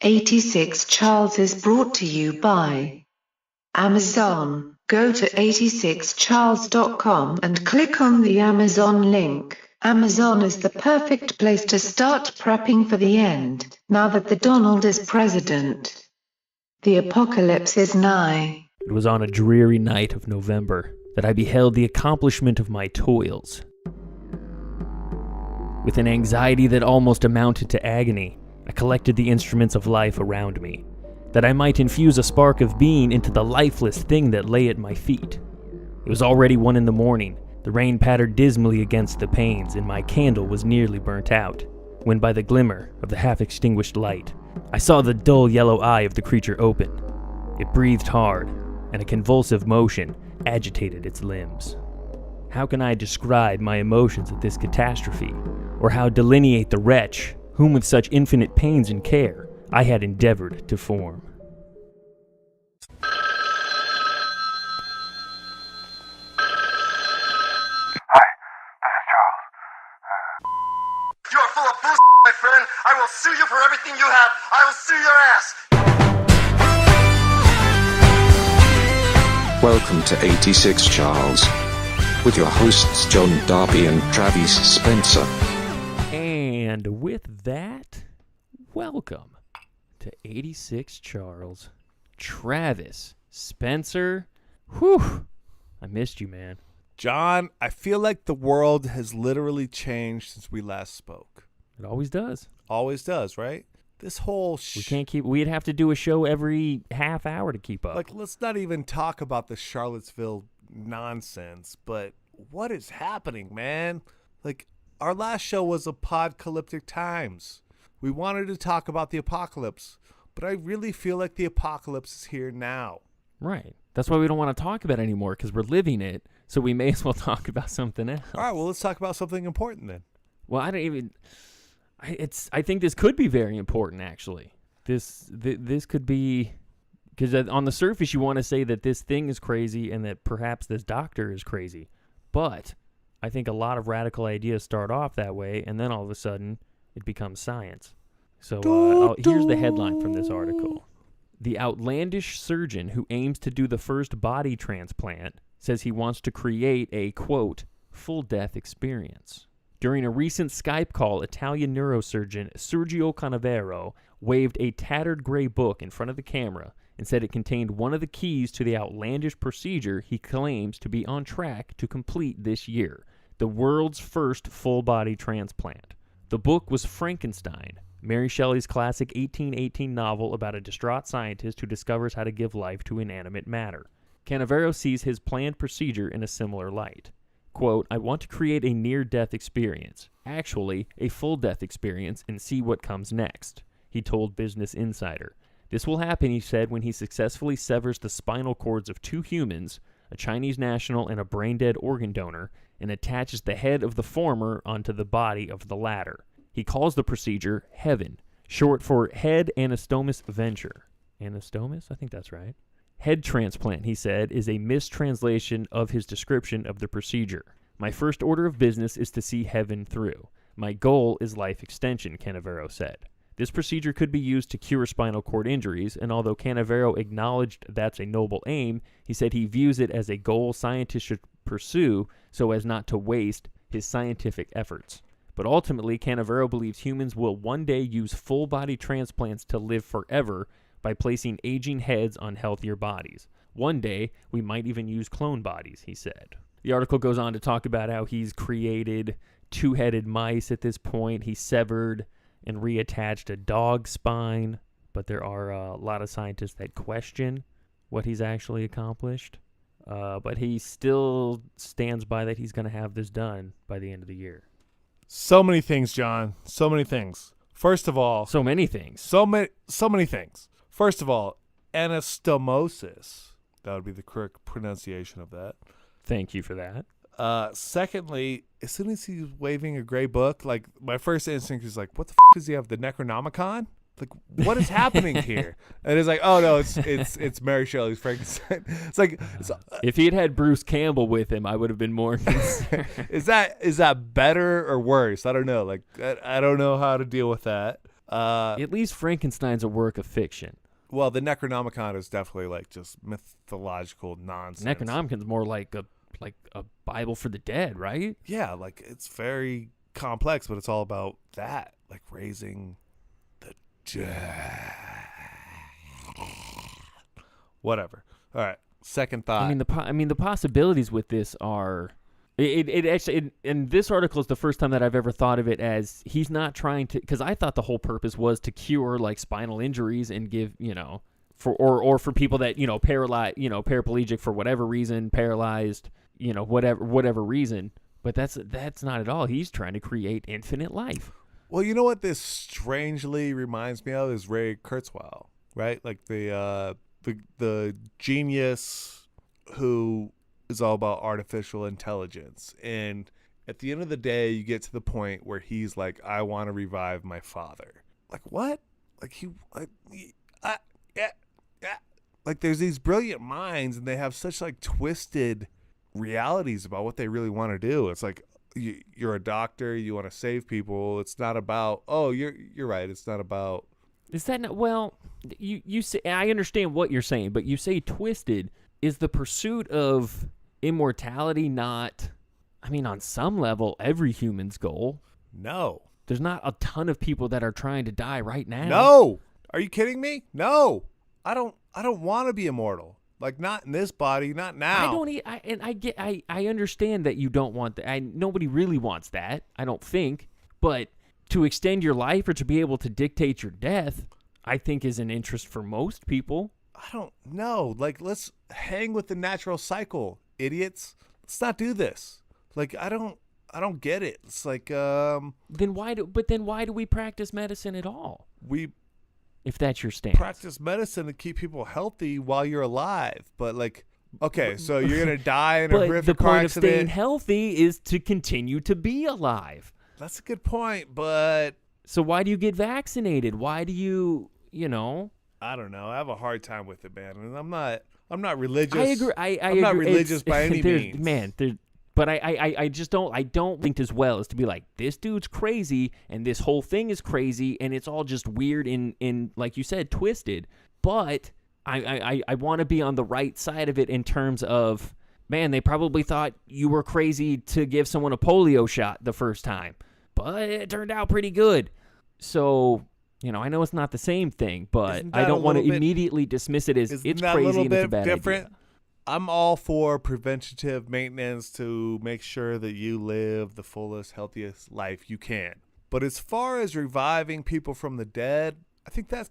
86 Charles is brought to you by Amazon. Go to 86charles.com and click on the Amazon link. Amazon is the perfect place to start prepping for the end, now that the Donald is president. The apocalypse is nigh. It was on a dreary night of November that I beheld the accomplishment of my toils. With an anxiety that almost amounted to agony, I collected the instruments of life around me, that I might infuse a spark of being into the lifeless thing that lay at my feet. It was already 1 a.m. The rain pattered dismally against the panes, and my candle was nearly burnt out, when by the glimmer of the half-extinguished light, I saw the dull yellow eye of the creature open. It breathed hard, and a convulsive motion agitated its limbs. How can I describe my emotions at this catastrophe, or how delineate the wretch whom with such infinite pains and care I had endeavored to form? Hi, this is Charles. You are full of bullshit, my friend. I will sue you for everything you have. I will sue your ass. Welcome to 86 Charles, with your hosts John Darby and Travis Spencer. And with that, welcome to 86 Charles. Travis Spencer. Whew, I missed you, man. John, I feel like the world has literally changed since we last spoke. It always does. Always does, right? This whole We'd have to do a show every half hour to keep up. Like, let's not even talk about the Charlottesville nonsense, but what is happening, man? Like, our last show was Apocalyptic Times. We wanted to talk about the apocalypse, but I really feel like the apocalypse is here now. Right. That's why we don't want to talk about it anymore, because we're living it, so we may as well talk about something else. All right, well, let's talk about something important then. Well, I think this could be very important, actually. This could be, because on the surface you want to say that this thing is crazy and that perhaps this doctor is crazy, but I think a lot of radical ideas start off that way, and then all of a sudden it becomes science. So here's the headline from this article. The outlandish surgeon who aims to do the first body transplant says he wants to create a, quote, full death experience. During a recent Skype call, Italian neurosurgeon Sergio Canavero waved a tattered gray book in front of the camera and said it contained one of the keys to the outlandish procedure he claims to be on track to complete this year, the world's first full-body transplant. The book was Frankenstein, Mary Shelley's classic 1818 novel about a distraught scientist who discovers how to give life to inanimate matter. Canavero sees his planned procedure in a similar light. Quote, I want to create a near-death experience, actually a full-death experience, and see what comes next, he told Business Insider. This will happen, he said, when he successfully severs the spinal cords of 2 humans, a Chinese national and a brain-dead organ donor, and attaches the head of the former onto the body of the latter. He calls the procedure Heaven, short for Head Anastomosis Venture. Anastomosis? I think that's right. Head transplant, he said, is a mistranslation of his description of the procedure. My first order of business is to see heaven through. My goal is life extension, Canavero said. This procedure could be used to cure spinal cord injuries, and although Canavero acknowledged that's a noble aim, he said he views it as a goal scientists should pursue so as not to waste his scientific efforts. But ultimately, Canavero believes humans will one day use full-body transplants to live forever by placing aging heads on healthier bodies. One day, we might even use clone bodies, he said. The article goes on to talk about how he's created 2-headed mice at this point. He severed and reattached a dog spine, but there are a lot of scientists that question what he's actually accomplished. But he still stands by that he's going to have this done by the end of the year. So many things, John. So many things. First of all... So many things. So many things. First of all, anastomosis. That would be the correct pronunciation of that. Thank you for that. Secondly, as soon as he's waving a gray book, like, my first instinct is like, what the does he have, the Necronomicon? Like, what is happening here? And it's like, oh no, it's Mary Shelley's Frankenstein. It's like, if he had Bruce Campbell with him, I would have been more concerned. Is that better or worse? I don't know. Like, I don't know how to deal with that. At least Frankenstein's a work of fiction. Well, the Necronomicon is definitely like just mythological nonsense. Necronomicon's more like a Bible for the dead, right? Yeah, like it's very complex, but it's all about that, like raising the dead. Whatever. All right. Second thought. I mean the possibilities with this are. It actually, and this article is the first time that I've ever thought of it as he's not trying to, because I thought the whole purpose was to cure like spinal injuries and give, for people that, paralyzed, paraplegic for whatever reason, paralyzed, whatever reason. But that's not at all. He's trying to create infinite life. Well, you know what this strangely reminds me of is Ray Kurzweil, right? Like the genius who is all about artificial intelligence. And at the end of the day, you get to the point where he's like, I want to revive my father. Like, what? Like there's these brilliant minds and they have such like twisted realities about what they really want to do. It's like, you're a doctor, you want to save people. It's not about, you're right. It's not about. Is that not, well, you say, I understand what you're saying, but you say twisted. Is the pursuit of immortality not, on some level, every human's goal? No. There's not a ton of people that are trying to die right now. No. Are you kidding me? No. I don't want to be immortal. Like, not in this body, not now. I understand that you don't want that. Nobody really wants that, I don't think. But to extend your life or to be able to dictate your death, I think is an interest for most people. I don't know. Like, let's hang with the natural cycle, idiots. Let's not do this. Like, I don't get it. It's like Then why do we practice medicine at all? If that's your stance. Practice medicine to keep people healthy while you're alive. But like, okay, so you're gonna die in a horrific car accident. The point of staying healthy is to continue to be alive. That's a good point, but so why do you get vaccinated? Why do you, I don't know. I have a hard time with it, man. And I'm not religious. I agree. I'm not religious by any means. Man, but I just don't think as well as to be like, this dude's crazy and this whole thing is crazy and it's all just weird in like you said, twisted. But I want to be on the right side of it in terms of, man, they probably thought you were crazy to give someone a polio shot the first time, but it turned out pretty good. So, I know it's not the same thing, but I don't want to immediately dismiss it as it's crazy and it's a bad idea. I'm all for preventative maintenance to make sure that you live the fullest, healthiest life you can. But as far as reviving people from the dead, I think that's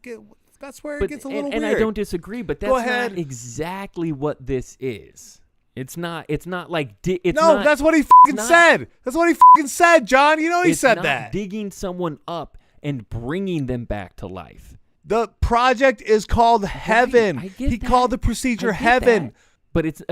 where it gets a little weird. And I don't disagree, but that's not exactly what this is. It's not like that's what he fucking said. That's what he fucking said, John. You know he said that. It's not digging someone up and bringing them back to life. The project is called Heaven. He called the procedure Heaven. That. But it's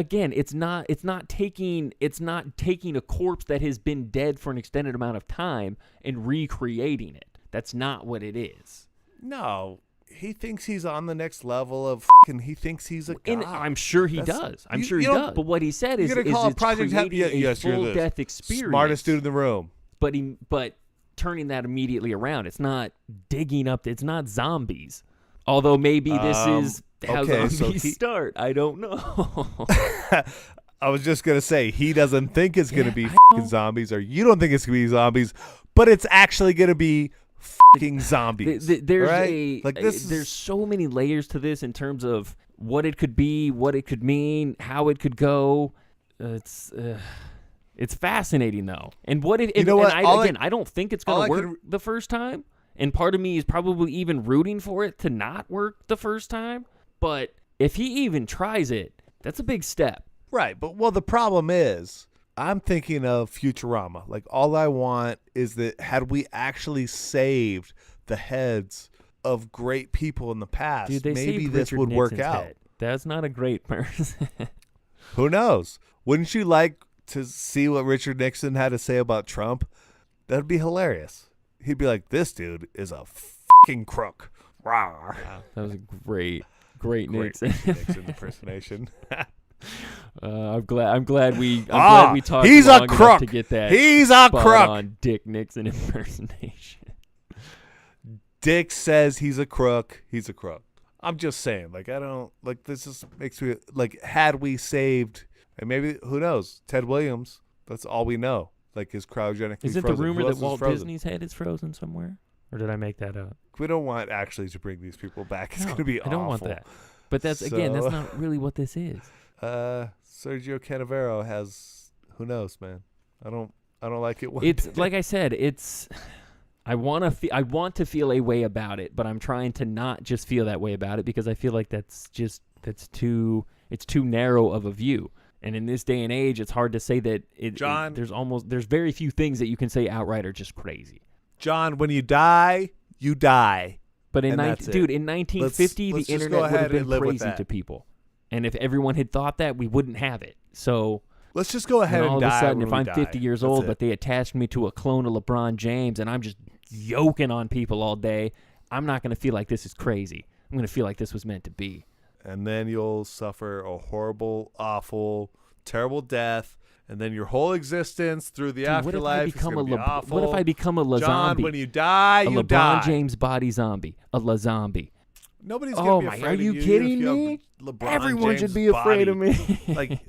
not taking a corpse that has been dead for an extended amount of time and recreating it. That's not what it is. No, he thinks he's on the next level of he thinks he's a god. And I'm sure he does. I'm sure he does. But what he said is it's Project creating a full death experience. Smartest dude in the room. But turning that immediately around. It's not digging up. It's not zombies. Although maybe this is how zombies start. I don't know. I was just going to say, he doesn't think it's going to be fucking zombies, or you don't think it's going to be zombies, but it's actually going to be fucking zombies. There's so many layers to this in terms of what it could be, what it could mean, how it could go. It's fascinating, though. And what if, I don't think it's going to work the first time. And part of me is probably even rooting for it to not work the first time. But if he even tries it, that's a big step. Right. But, the problem is, I'm thinking of Futurama. Like, all I want is that had we actually saved the heads of great people in the past, dude, maybe this would work out. Head. That's not a great person. Who knows? Wouldn't you like to see what Richard Nixon had to say about Trump? That'd be hilarious. He'd be like, this dude is a fucking crook. Rawr. Wow, that was a great Nixon impersonation. I'm glad we talked he's long a crook. To get that he's a crook on Dick Nixon impersonation. Dick says he's a crook. He's a crook. I'm just saying, like, I don't, like, this just makes me, like, had we saved, and maybe, who knows, Ted Williams, that's all we know, like, is cryogenically Isn't frozen. the rumor Who that else is Walt frozen? Disney's head is frozen somewhere? Or did I make that up? We don't want actually to bring these people back. It's No, going to be awful. I don't want that. But that's, again, that's not really what this is. Sergio Canavero has, who knows, man. I don't like it. It's like I said, I want to feel a way about it, but I'm trying to not just feel that way about it because I feel like it's too narrow of a view. And in this day and age, it's hard to say that John, there's very few things that you can say outright are just crazy. John, when you die, you die. But in in 1950, let's the just internet go would ahead have been and live with crazy that. to people. And if everyone had thought that, we wouldn't have it. So Let's just go ahead and all and of die a sudden, when if we I'm die. 50 years That's old, it. but they attached me to a clone of LeBron James, and I'm just yoking on people all day, I'm not going to feel like this is crazy. I'm going to feel like this was meant to be. And then you'll suffer a horrible, awful, terrible death, and then your whole existence through the afterlife is going to be awful. What if I become a La John, zombie? when you die, a you LeBron die. James body zombie, a La zombie. Nobody's Oh going to be my! afraid Are of you you kidding if you have me? LeBron Everyone James' should be afraid of body. me. Like,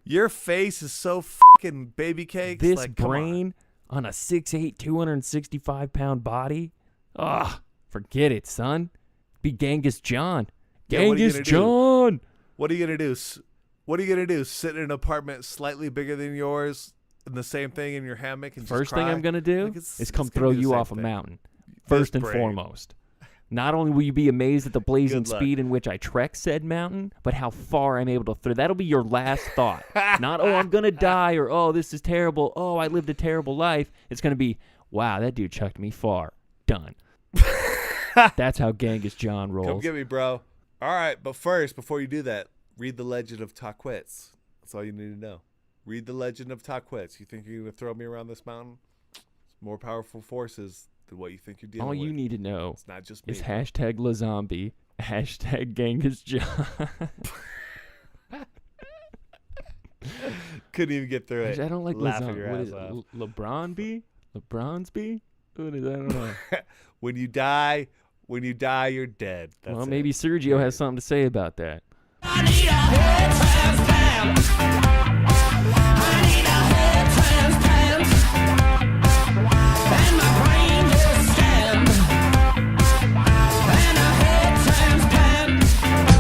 your face is so fucking baby cakes. This like, come on. brain on a 6'8", 265-pound body. Ugh, forget it, son. Be Genghis John. Yeah, what are you Genghis gonna do? John. What are you going to do? What are you going to do? Sit in an apartment slightly bigger than yours and the same thing in your hammock and First just thing cry? I'm going to do Like, is come it's gonna throw be the you same off a thing. mountain. First and brain. foremost. Not only will you be amazed at the blazing Good luck. speed in which I trek said mountain, but how far I'm able to throw. That'll be your last thought. Not, oh, I'm going to die, or, oh, this is terrible. Oh, I lived a terrible life. It's going to be, wow, that dude chucked me far. Done. That's how Genghis John rolls. Come get me, bro. All right, but first, before you do that, read the Legend of Taquitz. That's all you need to know. Read the Legend of Taquitz. You think you're going to throw me around this mountain? It's more powerful forces than what you think you're dealing All with. you need to know It's not just me. is hashtag LaZombie, hashtag Genghis John. Couldn't even get through it. I don't like Laughing your LaZombie. What ass is it? off. LeBronby? LeBronsby? What is that? I don't know. When you die, you're dead. That's Well, it. maybe Sergio has something to say about that.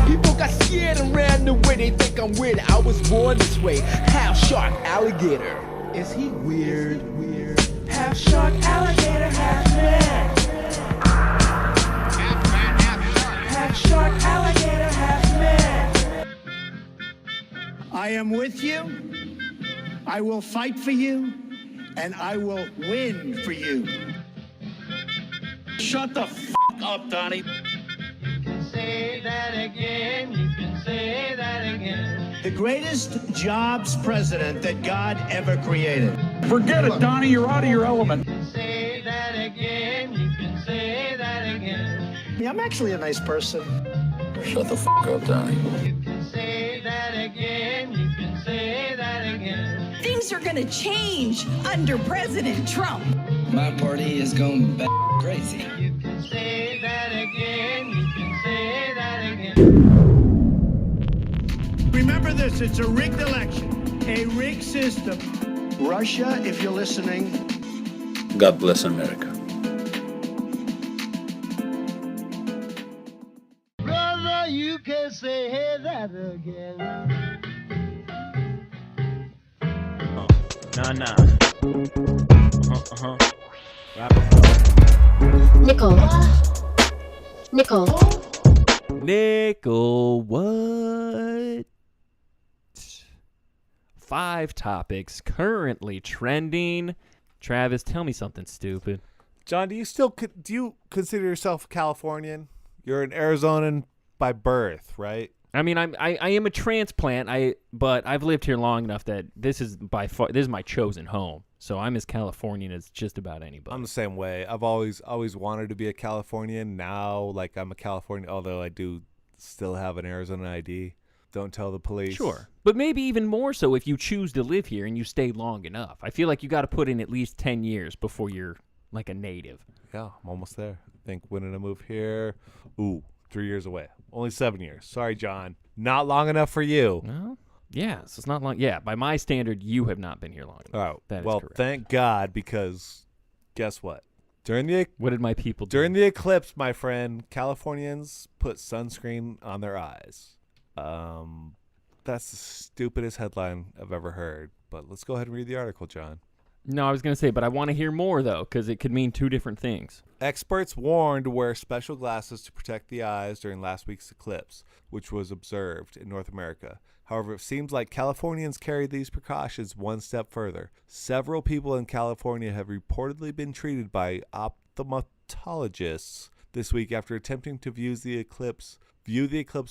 People got scared and ran away. They think I'm weird. I was born this way. Half shark, alligator. Is he weird? Half shark, alligator, half man. Half shark, alligator, half man. I am with you. I will fight for you, and I will win for you. Shut the f up, Donnie. Say that again, you can say that again. The greatest jobs president that God ever created. Forget it, Donnie. You're out of your element. Say that again, you can say that again. Yeah, I'm actually a nice person. Shut the f up, Donnie. You can say that again, you can say that again. Things are going to change under President Trump. My party is going crazy. You can say that again, you can say that again. Remember this, it's a rigged election, a rigged system. Russia, if you're listening, God bless America. Brother, you can say that again. Nah. Nickel. Nickel, what? 5 topics currently trending. Travis, tell me something stupid. John, do you consider yourself Californian? You're an Arizonan by birth, right? I mean, I am a transplant. But I've lived here long enough that this is my chosen home. So I'm as Californian as just about anybody. I'm the same way. I've always wanted to be a Californian. Now, like, I'm a Californian, although I do still have an Arizona ID. Don't tell the police. Sure. But maybe even more so if you choose to live here and you stay long enough. I feel like you got to put in at least 10 years before you're like a native. Yeah, I'm almost there. think when did I move here? Ooh, 3 years away. Only 7 years. Sorry, John. Not long enough for you. No? Yeah, so it's not long. Yeah, by my standard, you have not been here long enough. Oh, That is well, correct. thank God, because guess what? What did my people do? During the eclipse, my friend, Californians put sunscreen on their eyes. That's the stupidest headline I've ever heard. But let's go ahead and read the article, John. No, I was going to say, but I want to hear more, though, because it could mean two different things. Experts warned to wear special glasses to protect the eyes during last week's eclipse, which was observed in North America. However, it seems like Californians carried these precautions one step further. Several people in California have reportedly been treated by ophthalmologists this week after attempting to view the eclipse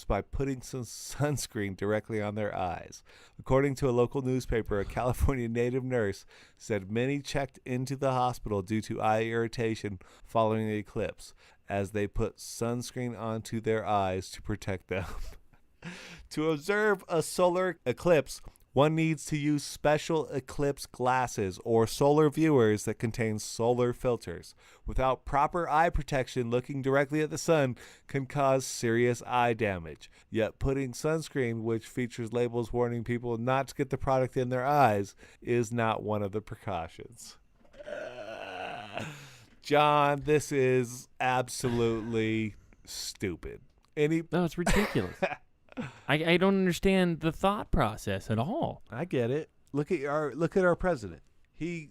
by putting some sunscreen directly on their eyes. According to a local newspaper, a California native nurse said many checked into the hospital due to eye irritation following the eclipse, as they put sunscreen onto their eyes to protect them. To observe a solar eclipse, one needs to use special eclipse glasses or solar viewers that contain solar filters. Without proper eye protection, looking directly at the sun can cause serious eye damage. Yet putting sunscreen, which features labels warning people not to get the product in their eyes, is not one of the precautions. John, this is absolutely stupid. No, it's ridiculous. I don't understand the thought process at all. I get it. Look at our president. You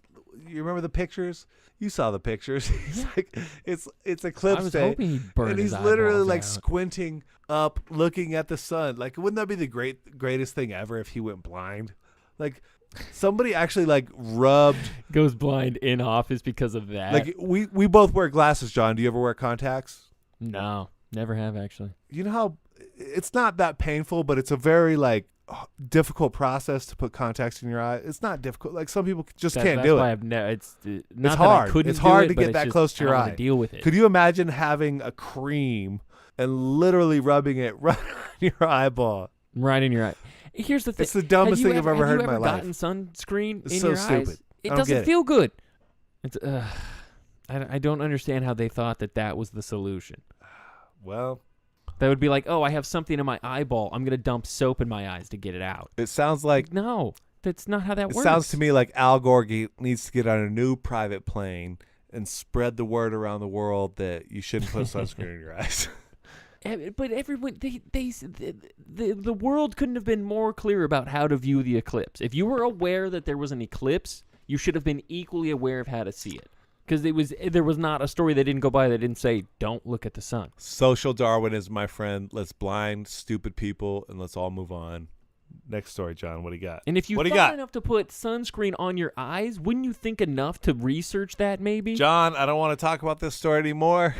remember the pictures? You saw the pictures. He's like, it's eclipse I was day, hoping he'd burn and his he's literally eyeballs like out. squinting up, looking at the sun. Like, wouldn't that be the greatest thing ever if he went blind? Like, somebody actually like rubbed Goes blind in office because of that. like we both wear glasses, John. Do you ever wear contacts? No, never have actually. You know how it's not that painful, but it's a very like difficult process to put contacts in your eye. It's not difficult. Like some people just can't That's do why it. I've never. It's not It's that hard. I couldn't It's do hard it, to but get it's that just, close to I your don't eye. wanna deal with it. Could you imagine having a cream and literally rubbing it right on your eyeball? Right in your eye. Here's the thing. It's the dumbest Have you thing I've ever heard in my Have you life. ever gotten sunscreen It's in so your stupid. eyes? It I don't doesn't get it. feel good. It's I don't understand how they thought that was the solution. Well, That would be like, oh, I have something in my eyeball. I'm going to dump soap in my eyes to get it out. it sounds like No, that's not how that it works. sounds to me like Al Gore needs to get on a new private plane and spread the word around the world that you shouldn't put sunscreen in your eyes. But everyone, the world couldn't have been more clear about how to view the eclipse. If you were aware that there was an eclipse, you should have been equally aware of how to see it. Because there was not a story that didn't go by that didn't say, don't look at the sun. Social Darwinism, my friend. Let's blind stupid people and let's all move on. Next story, John. What do you got? And if you what do you thought got? enough to put sunscreen on your eyes, wouldn't you think enough to research that maybe? John, I don't want to talk about this story anymore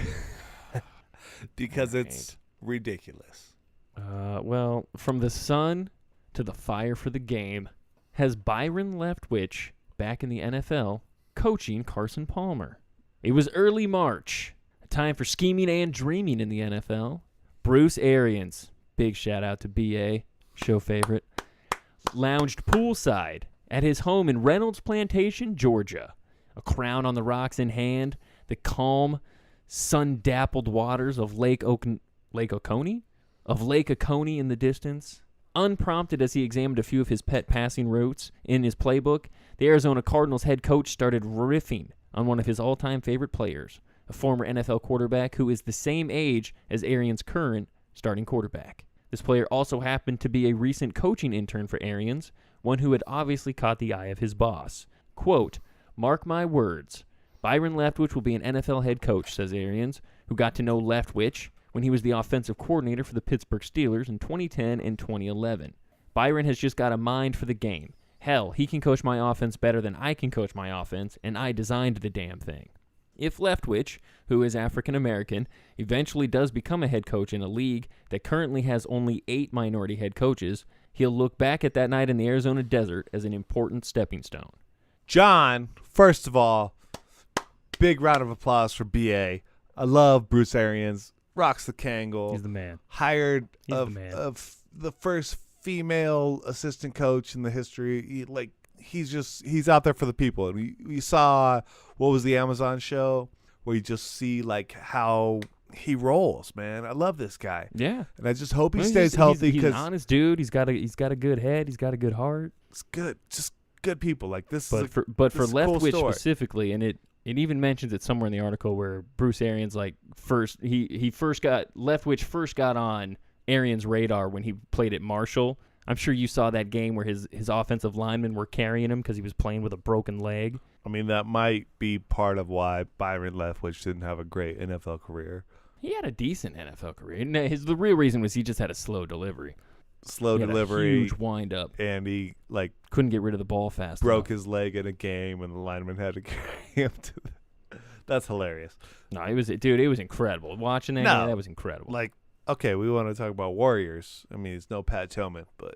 because All it's ridiculous. Well, from the sun to the fire for the game, has Byron Leftwich back in the NFL coaching Carson Palmer. It was early March, a time for scheming and dreaming in the NFL. Bruce Arians, big shout out to BA, show favorite, lounged poolside at his home in Reynolds Plantation, Georgia. A crown on the rocks in hand, the calm, sun-dappled waters of Lake Oconee in the distance. Unprompted as he examined a few of his pet passing routes in his playbook, the Arizona Cardinals head coach started riffing on one of his all-time favorite players, a former NFL quarterback who is the same age as Arians' current starting quarterback. This player also happened to be a recent coaching intern for Arians, one who had obviously caught the eye of his boss. Quote, "Mark my words, Byron Leftwich will be an NFL head coach," says Arians, who got to know Leftwich when he was the offensive coordinator for the Pittsburgh Steelers in 2010 and 2011. Byron has just got a mind for the game. Hell, he can coach my offense better than I can coach my offense, and I designed the damn thing. If Leftwich, who is African-American, eventually does become a head coach in a league that currently has only 8 minority head coaches, he'll look back at that night in the Arizona desert as an important stepping stone. John, first of all, big round of applause for BA. I love Bruce Arians. Rocks the Kangol. He's the man. Hired He's of, the man. of the first female assistant coach in the history. He's out there for the people. And we saw, what was the Amazon show where you just see like how he rolls, man. I love this guy. Yeah. And I just hope he Well, stays healthy he's because an honest dude. He's got a good head. He's got a good heart. it's good. Just good people. Like this But is for this is a cool Leftwich story. specifically, and it even mentions it somewhere in the article where Bruce Arians Leftwich first got on Arians' radar when he played at Marshall. I'm sure you saw that game where his offensive linemen were carrying him because he was playing with a broken leg. I mean, that might be part of why Byron Leftwich didn't have a great NFL career. He had a decent NFL career. And the real reason was he just had a slow delivery. Slow He had delivery. a huge wind-up. And he, like, Couldn't get rid of the ball fast broke enough. his leg in a game, and the lineman had to carry him to That's hilarious. No, it was incredible. Watching that game, that was incredible. Like, okay, we want to talk about Warriors. I mean, it's no Pat Tillman, but,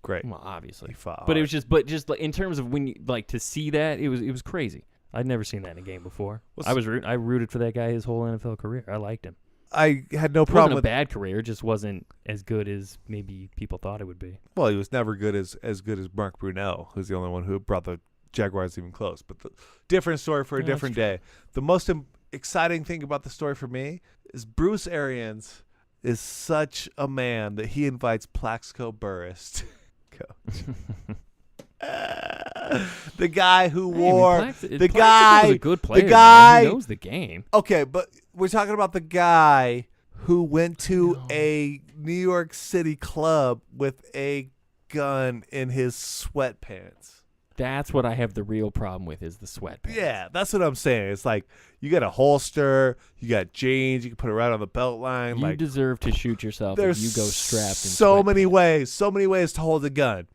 great. Well, obviously. He fought But hard. it was just like, in terms of when you, like, to see that, it was crazy. I'd never seen that in a game before. I rooted for that guy his whole NFL career. I liked him. I had no It problem wasn't with a bad career. It just wasn't as good as maybe people thought it would be. Well, he was never good as good as Mark Brunell, who's the only one who brought the Jaguars even close. But the different story for a different day. The most exciting thing about the story for me is Bruce Arians is such a man that he invites Plaxico Burress to coach. The guy who wore Plaxico was a good player, the guy man. He knows the game. Okay, but we're talking about the guy who went to a New York City club with a gun in his sweatpants. That's what I have the real problem with is the sweatpants. Yeah, that's what I'm saying. It's like you got a holster, you got jeans, you can put it right on the belt line. You deserve to shoot yourself if you go strapped in so sweatpants. many ways to hold a gun.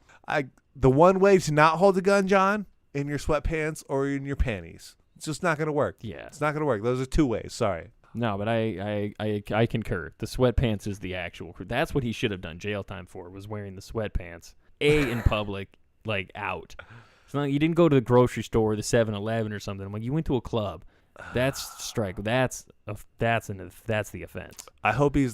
The one way to not hold a gun, John, in your sweatpants or in your panties. It's just not going to work. Yeah. It's not going to work. Those are two ways. Sorry. No, but I concur. The sweatpants is the actual. That's what he should have done jail time for, was wearing the sweatpants. In public, like out. It's not, you didn't go to the grocery store or the 7-Eleven or something. Like you went to a club. That's strike. That's the offense. I hope he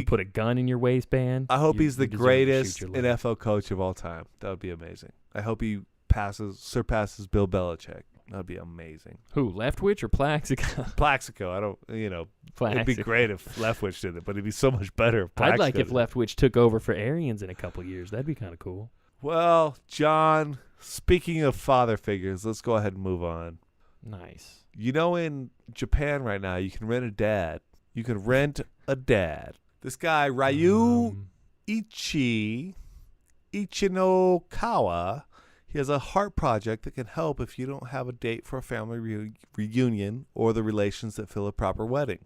put a gun in your waistband. I hope he's the you deserve to greatest shoot your leg. NFL coach of all time. That would be amazing. I hope he surpasses Bill Belichick. That would be amazing. Who, Leftwich or Plaxico? Plaxico. I don't, it'd be great if Leftwich did it, but it'd be so much better if Plaxico I'd like if did it. Leftwich took over for Arians in a couple years. That'd be kind of cool. Well, John, speaking of father figures, let's go ahead and move on. Nice. In Japan right now, you can rent a dad. You can rent a dad. This guy, Ryu Ichinokawa, he has a heart project that can help if you don't have a date for a family reunion or the relations that fill a proper wedding.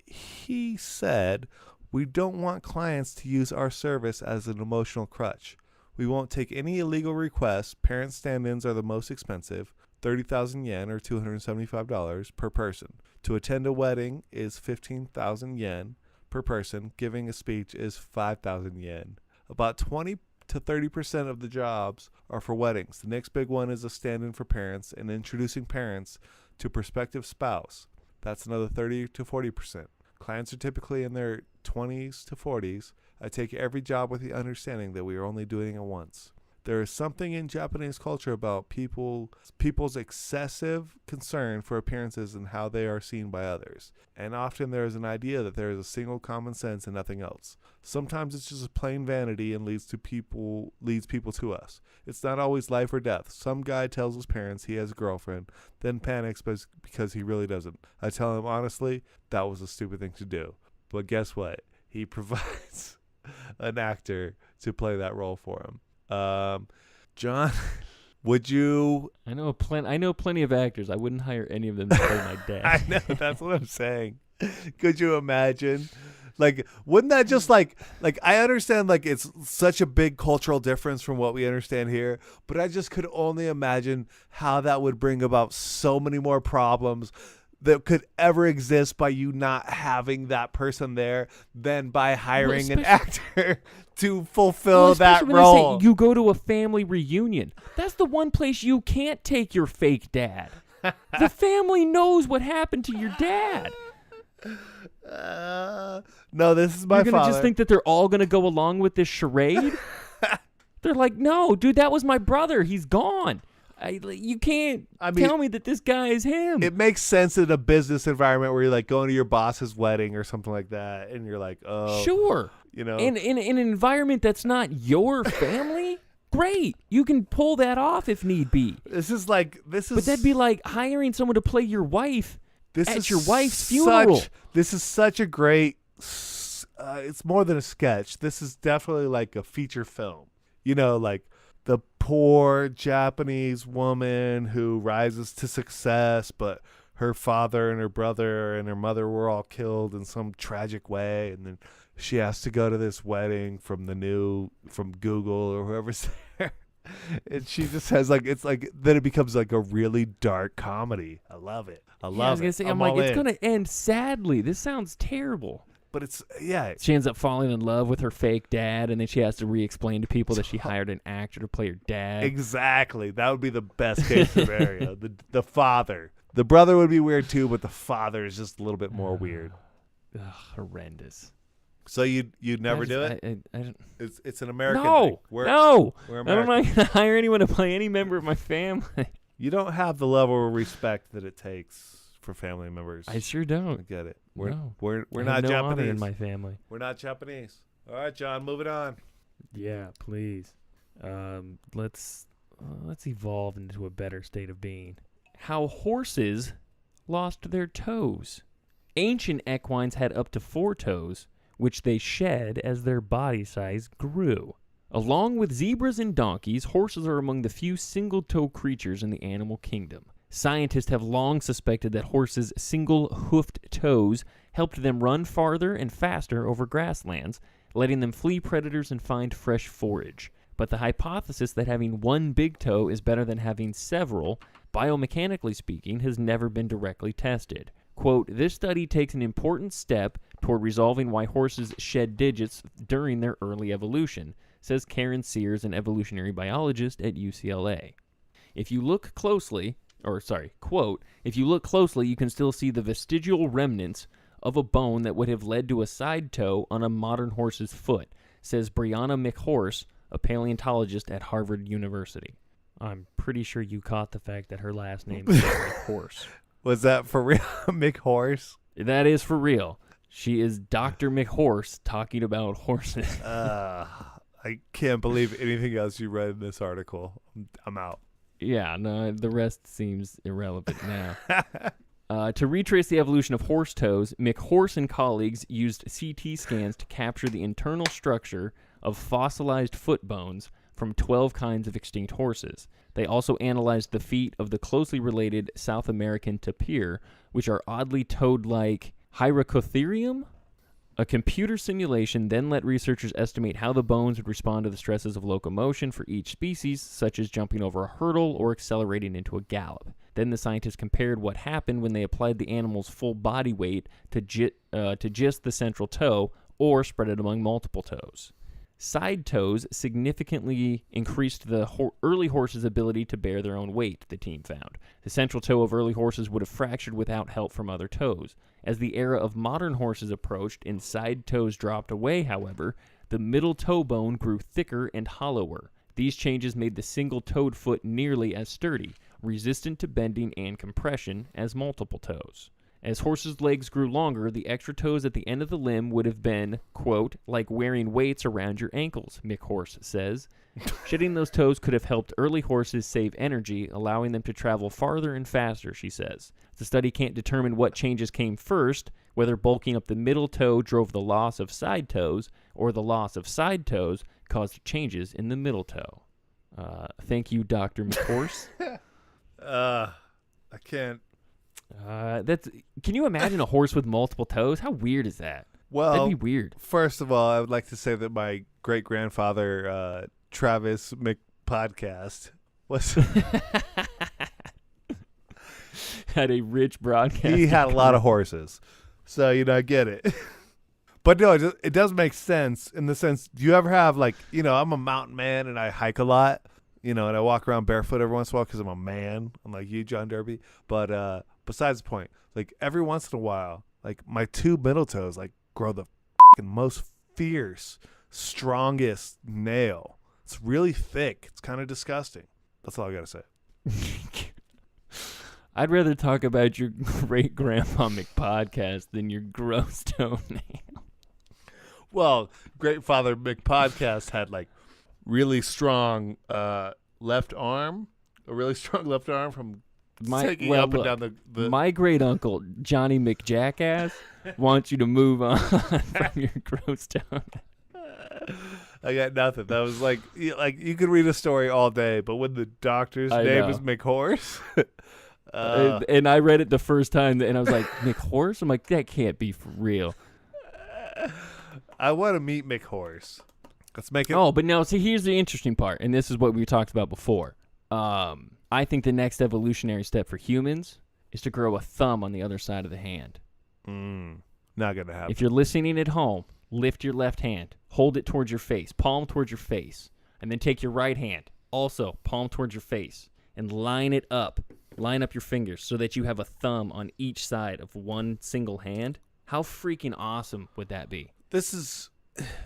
He said, "We don't want clients to use our service as an emotional crutch. We won't take any illegal requests. Parent stand-ins are the most expensive, 30,000 yen or $275 per person. To attend a wedding is 15,000 yen per person. Giving a speech is 5,000 yen. About 20 to 30% of the jobs are for weddings. The next big one is a stand-in for parents and introducing parents to prospective spouse. That's another 30 to 40%. Clients are typically in their 20s to 40s. I take every job with the understanding that we are only doing it once. There is something in Japanese culture about people's excessive concern for appearances and how they are seen by others. And often there is an idea that there is a single common sense and nothing else. Sometimes it's just a plain vanity and leads people to us. It's not always life or death. Some guy tells his parents he has a girlfriend, then panics because he really doesn't. I tell him honestly, that was a stupid thing to do. But guess what? He provides an actor to play that role for him. John, would you? I know plenty of actors. I wouldn't hire any of them to play my dad. I know, that's what I'm saying. Could you imagine? Like, wouldn't that just like I understand like it's such a big cultural difference from what we understand here, but I just could only imagine how that would bring about so many more problems that could ever exist by you not having that person there than by hiring an actor to fulfill that when role. They say you go to a family reunion. That's the one place you can't take your fake dad. The family knows what happened to your dad. No, this is my You're gonna father. just think that they're all gonna go along with this charade? They're like, no, dude, that was my brother. He's gone. You can't I mean, tell me that this guy is him. It makes sense in a business environment where you're like going to your boss's wedding or something like that, and you're like, oh, sure. you know, in an environment that's not your family, great. You can pull that off if need be. But that'd be like hiring someone to play your wife at your wife's funeral. This is such a great. It's more than a sketch. This is definitely like a feature film. You know, like the poor Japanese woman who rises to success, but her father and her brother and her mother were all killed in some tragic way, and then she has to go to this wedding from Google or whoever's there, and she just has then it becomes like a really dark comedy. I love it. I love it. I'm like, it's gonna end sadly. This sounds terrible. But she ends up falling in love with her fake dad, and then she has to re-explain to people that she hired an actor to play her dad. Exactly. That would be the best case scenario. The father. The brother would be weird too, but the father is just a little bit more weird. Horrendous. So you'd never do it? It's an American thing. No. We're I'm American. not going to hire anyone to play any member of my family. You don't have the level of respect that it takes for family members. I sure don't. I get it. We're not no Japanese honor in my family. We're not Japanese. All right, John, moving on. Yeah, please. Let's evolve into a better state of being. How horses lost their toes. Ancient equines had up to 4 toes, which they shed as their body size grew. Along with zebras and donkeys, horses are among the few single-toe creatures in the animal kingdom. Scientists have long suspected that horses' single-hoofed toes helped them run farther and faster over grasslands, letting them flee predators and find fresh forage. But the hypothesis that having one big toe is better than having several, biomechanically speaking, has never been directly tested. Quote, this study takes an important step toward resolving why horses shed digits during their early evolution, says Karen Sears, an evolutionary biologist at UCLA. If you look closely, quote, if you look closely, you can still see the vestigial remnants of a bone that would have led to a side toe on a modern horse's foot, says Brianna McHorse, a paleontologist at Harvard University. I'm pretty sure you caught the fact that her last name is McHorse. Was that for real, McHorse? That is for real. She is Dr. McHorse talking about horses. I can't believe anything else you read in this article. I'm out. Yeah, no, the rest seems irrelevant now. To retrace the evolution of horse toes, McHorse and colleagues used CT scans to capture the internal structure of fossilized foot bones from 12 kinds of extinct horses. They also analyzed the feet of the closely related South American tapir, which are oddly toad-like Hyracotherium. A computer simulation then let researchers estimate how the bones would respond to the stresses of locomotion for each species, such as jumping over a hurdle or accelerating into a gallop. Then the scientists compared what happened when they applied the animal's full body weight to just the central toe or spread it among multiple toes. Side toes significantly increased the early horses' ability to bear their own weight, the team found. The central toe of early horses would have fractured without help from other toes. As the era of modern horses approached and side toes dropped away, however, the middle toe bone grew thicker and hollower. These changes made the single-toed foot nearly as sturdy, resistant to bending and compression as multiple toes. As horses' legs grew longer, the extra toes at the end of the limb would have been, quote, like wearing weights around your ankles, McHorse says. Shedding those toes could have helped early horses save energy, allowing them to travel farther and faster, she says. The study can't determine what changes came first, whether bulking up the middle toe drove the loss of side toes, or the loss of side toes caused changes in the middle toe. Thank you, Dr. McHorse. I can't. Can you imagine a horse with multiple toes? How weird is that? Well, that'd be weird. First of all, I would like to say that my great-grandfather, Travis McPodcast, was had a rich broadcast. He had a lot of horses. So, I get it. But no, it does make sense in the sense, do you ever have I'm a mountain man and I hike a lot, and I walk around barefoot every once in a while because I'm a man, unlike you, John Derby. But besides the point, every once in a while, my 2 middle toes grow the most fierce, strongest nail. It's really thick. It's kind of disgusting. That's all I got to say. I'd rather talk about your great grandpa McPodcast than your gross toenail. Well, Great Father McPodcast had like really strong left arm, a really strong left arm from taking up and down the. My great uncle Johnny McJackass wants you to move on from your gross toenail. I got nothing. That was like you could read a story all day, but when the doctor's name is McHorse. And I read it the first time, and I was like, McHorse? I'm like, that can't be for real. I want to meet McHorse. Let's make it. Oh, but no, see, here's the interesting part, and this is what we talked about before. I think the next evolutionary step for humans is to grow a thumb on the other side of the hand. Not going to happen. If you're listening at home, lift your left hand, hold it towards your face, palm towards your face, and then take your right hand, also palm towards your face, and line it up. Line up your fingers so that you have a thumb on each side of one single hand. How freaking awesome would that be? This is,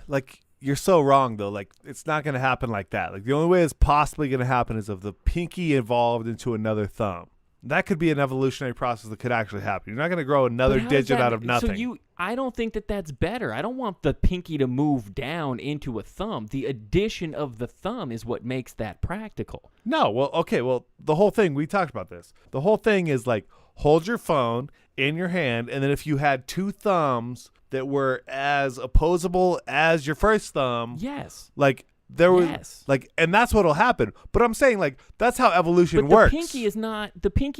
like, you're so wrong, though. Like, it's not going to happen like that. Like, the only way it's possibly going to happen is if the pinky evolved into another thumb. That could be an evolutionary process that could actually happen. You're not going to grow another digit out of nothing. So I don't think that that's better. I don't want the pinky to move down into a thumb. The addition of the thumb is what makes that practical. No, well, okay, well, the whole thing, we talked about this. The whole thing is like, hold your phone in your hand, and then if you had two thumbs that were as opposable as your first thumb, yes, like there was like, and that's what'll happen. But I'm saying, like, that's how evolution works. The pinky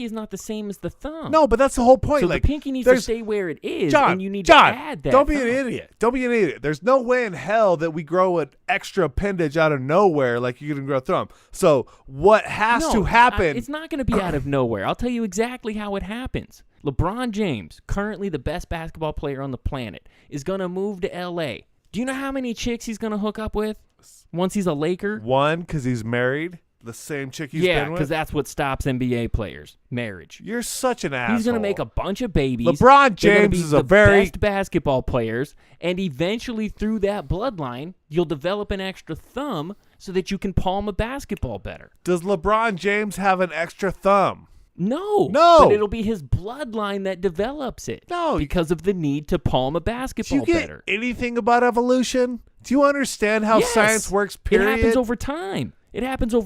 is not the same as the thumb. No, but that's the whole point. So like, the pinky needs to stay where it is, John, and you need to add that. Don't be an idiot. Don't be an idiot. There's no way in hell that we grow an extra appendage out of nowhere like you can grow a thumb. So what has to happen? It's not going to be out of nowhere. I'll tell you exactly how it happens. LeBron James, currently the best basketball player on the planet, is going to move to L.A. Do you know how many chicks he's going to hook up with once he's a Laker? One, because he's married. The same chick he's been with? Yeah, because that's what stops NBA players. Marriage. You're such an asshole. He's going to make a bunch of babies. LeBron James is a very best basketball players, and eventually through that bloodline, you'll develop an extra thumb so that you can palm a basketball better. Does LeBron James have an extra thumb? No. But it'll be his bloodline that develops it. No. Because of the need to palm a basketball Do you get better. anything about evolution? Do you understand how science works, period? It happens over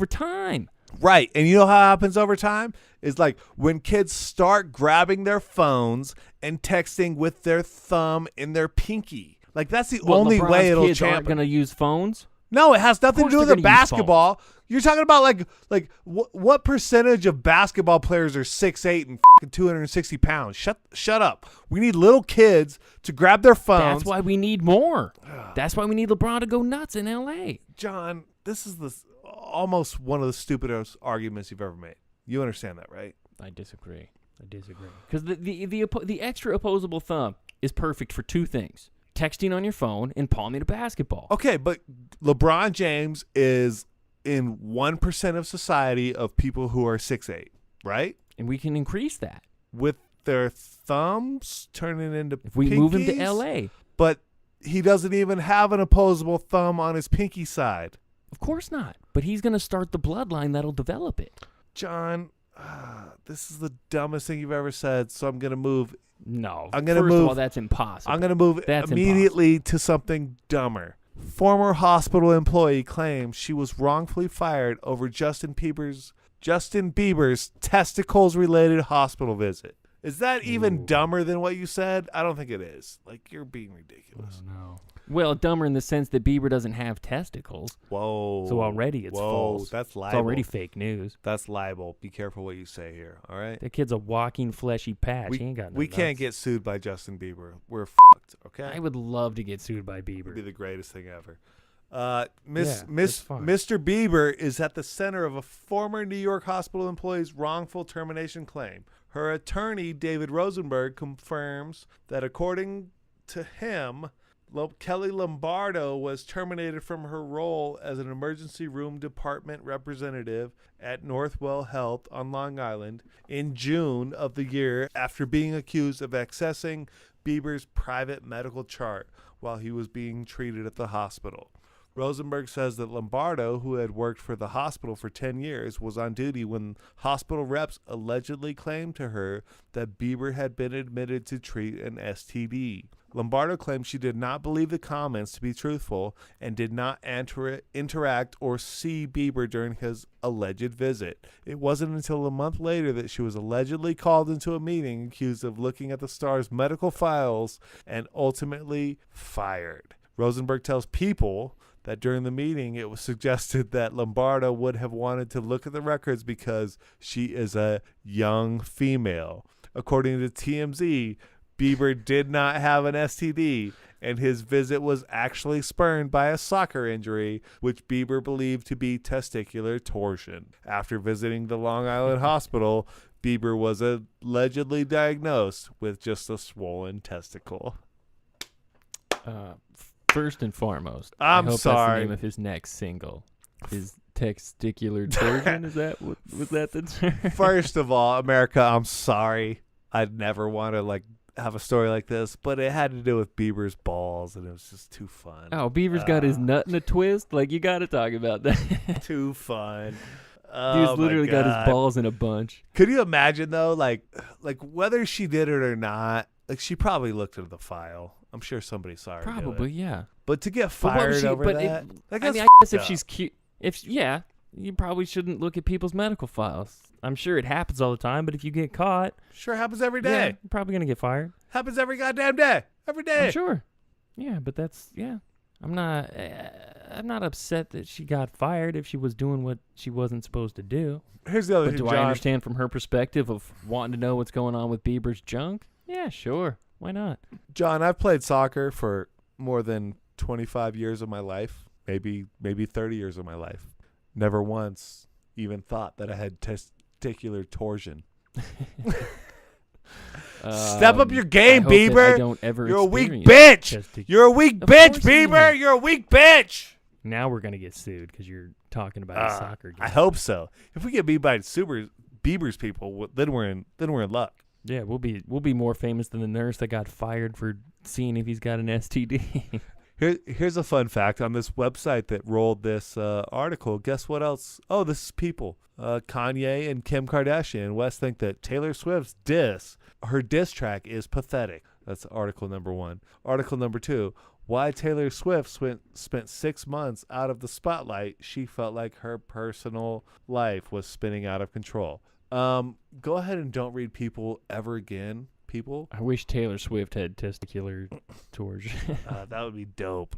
time. Right. And you know how it happens over time? Is like when kids start grabbing their phones and texting with their thumb in their pinky. Like, that's the only way it'll kids aren't going to use phones? No, it has nothing to do with the basketball. You're talking about like what percentage of basketball players are 6'8" and 260 pounds? Shut up. We need little kids to grab their phones. That's why we need more. That's why we need LeBron to go nuts in L.A. John, this is almost one of the stupidest arguments you've ever made. You understand that, right? I disagree. Because the extra opposable thumb is perfect for two things: texting on your phone and palming a basketball. Okay, but LeBron James is in 1% of society of people who are 6'8", right? And we can increase that. With their thumbs turning into if we pinkies, move him to L.A. But he doesn't even have an opposable thumb on his pinky side. Of course not. But he's going to start the bloodline that'll develop it. John, this is the dumbest thing you've ever said, so I'm going to move. No. I'm going to move. First of all, that's impossible. I'm going to move immediately to something dumber. Former hospital employee claims she was wrongfully fired over Justin Bieber's testicles-related hospital visit. Is that even dumber than what you said? I don't think it is. Like, you're being ridiculous. No. Well, dumber in the sense that Bieber doesn't have testicles. Whoa. So already it's false. That's libel. It's already fake news. That's libel. Be careful what you say here, all right? That kid's a walking fleshy patch. He ain't got no We nuts. can't get sued by Justin Bieber. We're fucked, okay? I would love to get sued by Bieber. It'd be the greatest thing ever. Mr. Bieber is at the center of a former New York hospital employee's wrongful termination claim. Her attorney, David Rosenberg, confirms that according to him, Kelly Lombardo was terminated from her role as an emergency room department representative at Northwell Health on Long Island in June of the year after being accused of accessing Bieber's private medical chart while he was being treated at the hospital. Rosenberg says that Lombardo, who had worked for the hospital for 10 years, was on duty when hospital reps allegedly claimed to her that Bieber had been admitted to treat an STD. Lombardo claimed she did not believe the comments to be truthful and did not interact or see Bieber during his alleged visit. It wasn't until a month later that she was allegedly called into a meeting accused of looking at the star's medical files and ultimately fired. Rosenberg tells People that during the meeting it was suggested that Lombardo would have wanted to look at the records because she is a young female. According to TMZ, Bieber did not have an STD, and his visit was actually spurned by a soccer injury, which Bieber believed to be testicular torsion. After visiting the Long Island hospital, Bieber was allegedly diagnosed with just a swollen testicle. First and foremost, I hope sorry. That's the name of his next single. His testicular torsion. Was that the term? First of all, America, I'm sorry. I'd never want to have a story like this, but it had to do with Bieber's balls, and it was just too fun. Oh, Bieber's got his nut in a twist. You got to talk about that. Too fun. Dude's literally got his balls in a bunch. Could you imagine though, like whether she did it or not? She probably looked at the file. I'm sure somebody saw her. Probably, do it. yeah. But to get fired over that, I guess if she's cute, you probably shouldn't look at people's medical files. I'm sure it happens all the time, but if you get caught, sure happens every day. Yeah, you're probably gonna get fired. Happens every goddamn day. Every day. I'm sure. Yeah, but I'm not upset that she got fired if she was doing what she wasn't supposed to do. Here's the other thing, John. Do I understand from her perspective of wanting to know what's going on with Bieber's junk? Yeah, sure. Why not? John, I've played soccer for more than 25 years of my life, maybe 30 years of my life. Never once even thought that I had testicular torsion. Step up your game, Bieber. I don't ever You're a weak bitch. You're a weak bitch, Bieber. You're a weak bitch. Now we're gonna get sued because you're talking about a soccer game. I hope so. If we get beat by Bieber's people, then we're in luck. Yeah, we'll be more famous than the nurse that got fired for seeing if he's got an STD. Here's a fun fact on this website that rolled this article. Guess what else? Oh, this is People. Kanye and Kim Kardashian and West think that Taylor Swift's her diss track is pathetic. That's article number 1. Article number 2. Why Taylor Swift spent 6 months out of the spotlight. She felt like her personal life was spinning out of control. Go ahead and don't read People ever again. People. I wish Taylor Swift had testicular torsion. That would be dope.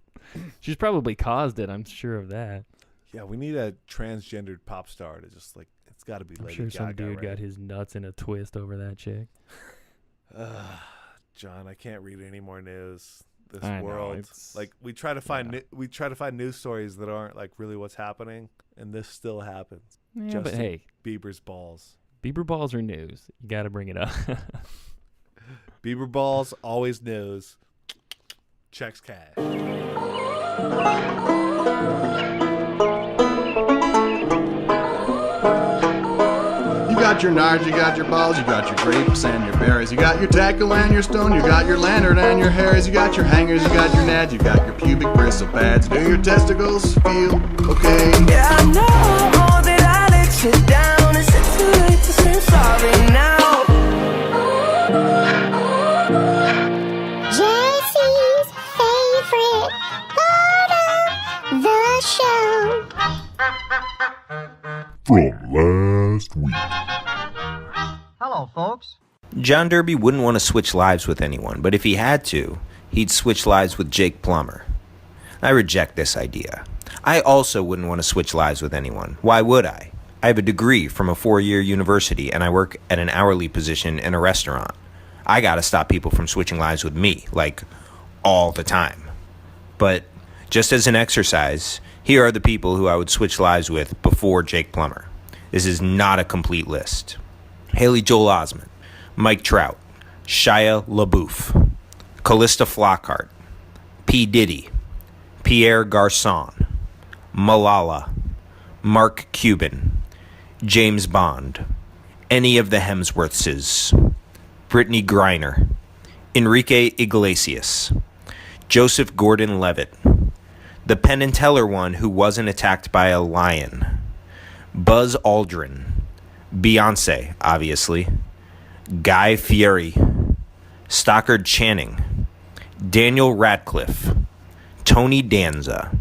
She's probably caused it. I'm sure of that. Yeah, we need a transgendered pop star to just it's got to be Lady Gaga. I'm sure some dude right? got his nuts in a twist over that chick. John, I can't read any more news. This I world, know, we try to find we try to find news stories that aren't really what's happening, and this still happens. Yeah, but hey, Bieber's balls. Bieber balls are news. You got to bring it up. Bieber balls, always news. Checks cash. You got your nards, you got your balls, you got your grapes and your berries, you got your tackle and your stone, you got your lantern and your hairs, you got your hangers, you got your nads, you got your pubic bristle pads. Do your testicles feel okay? Yeah, I know that I let you down. It's too late to say sorry now. Jesse's favorite part of the show. From last week. Hello, folks. John Derby wouldn't want to switch lives with anyone, but if he had to, he'd switch lives with Jake Plummer. I reject this idea. I also wouldn't want to switch lives with anyone. Why would I? I have a degree from a 4-year university, and I work at an hourly position in a restaurant. I gotta stop people from switching lives with me, all the time. But just as an exercise, here are the people who I would switch lives with before Jake Plummer. This is not a complete list. Haley Joel Osment, Mike Trout, Shia LaBeouf, Callista Flockhart, P. Diddy, Pierre Garçon, Malala, Mark Cuban, James Bond, any of the Hemsworthses, Brittany Griner, Enrique Iglesias, Joseph Gordon-Levitt, The Penn and Teller one who wasn't attacked by a lion. Buzz Aldrin. Beyonce, obviously. Guy Fieri. Stockard Channing. Daniel Radcliffe. Tony Danza.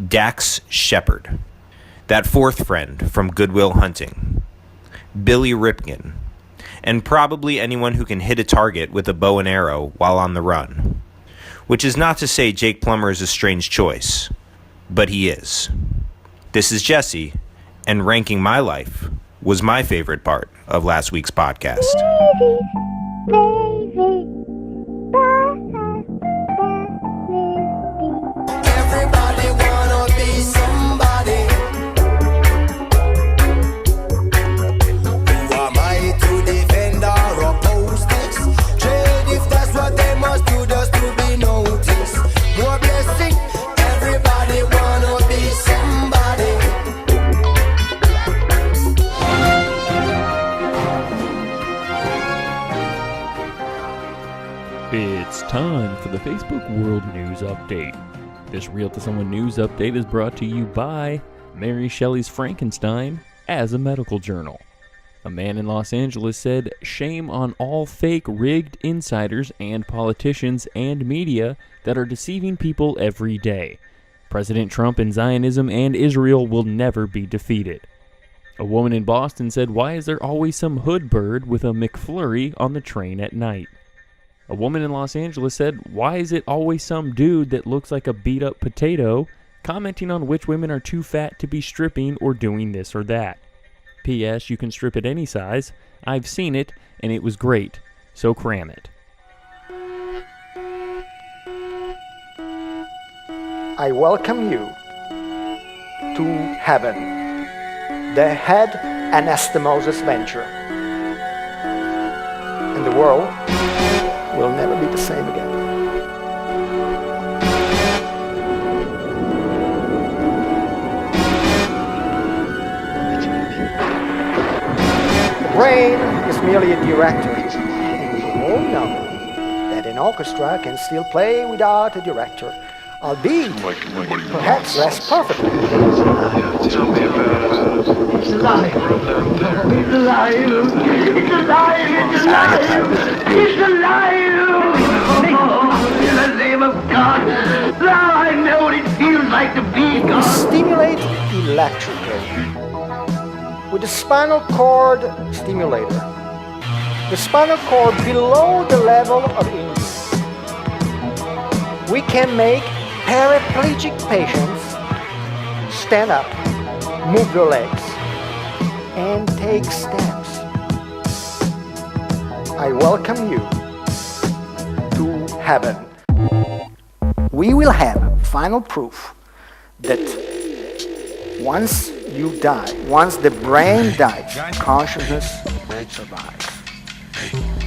Dax Shepard. That fourth friend from Good Will Hunting. Billy Ripken. And probably anyone who can hit a target with a bow and arrow while on the run. Which is not to say Jake Plummer is a strange choice, but he is. This is Jesse, and ranking my life was my favorite part of last week's podcast. Everybody wanna be somebody. Who am I to defend or oppose this? Trade if that's what they must do just to be noticed. More blessing, everybody wanna be somebody. It's time for the Facebook World News Update. This Real to Someone News Update is brought to you by Mary Shelley's Frankenstein as a medical journal. A man in Los Angeles said, "Shame on all fake, rigged insiders and politicians and media that are deceiving people every day. President Trump and Zionism and Israel will never be defeated." A woman in Boston said, "Why is there always some hood bird with a McFlurry on the train at night?" A woman in Los Angeles said, "Why is it always some dude that looks like a beat-up potato commenting on which women are too fat to be stripping or doing this or that? P.S. You can strip at any size. I've seen it, and it was great. So cram it." I welcome you to heaven, the head Anastomosis venture. And the world will never be the same again. The brain is merely a director, and we all know that an orchestra can still play without a director, albeit perhaps less perfectly. Tell me about it. It's alive. It's alive. It's alive. It's alive. It's alive. In the name of God. Now I know what it feels like to be We God. stimulate electrically with the spinal cord stimulator. The spinal cord below the level of injury. We can make paraplegic patients stand up, move their legs, and take steps. I welcome you to heaven. We will have final proof that once you die, once the brain dies, consciousness survives.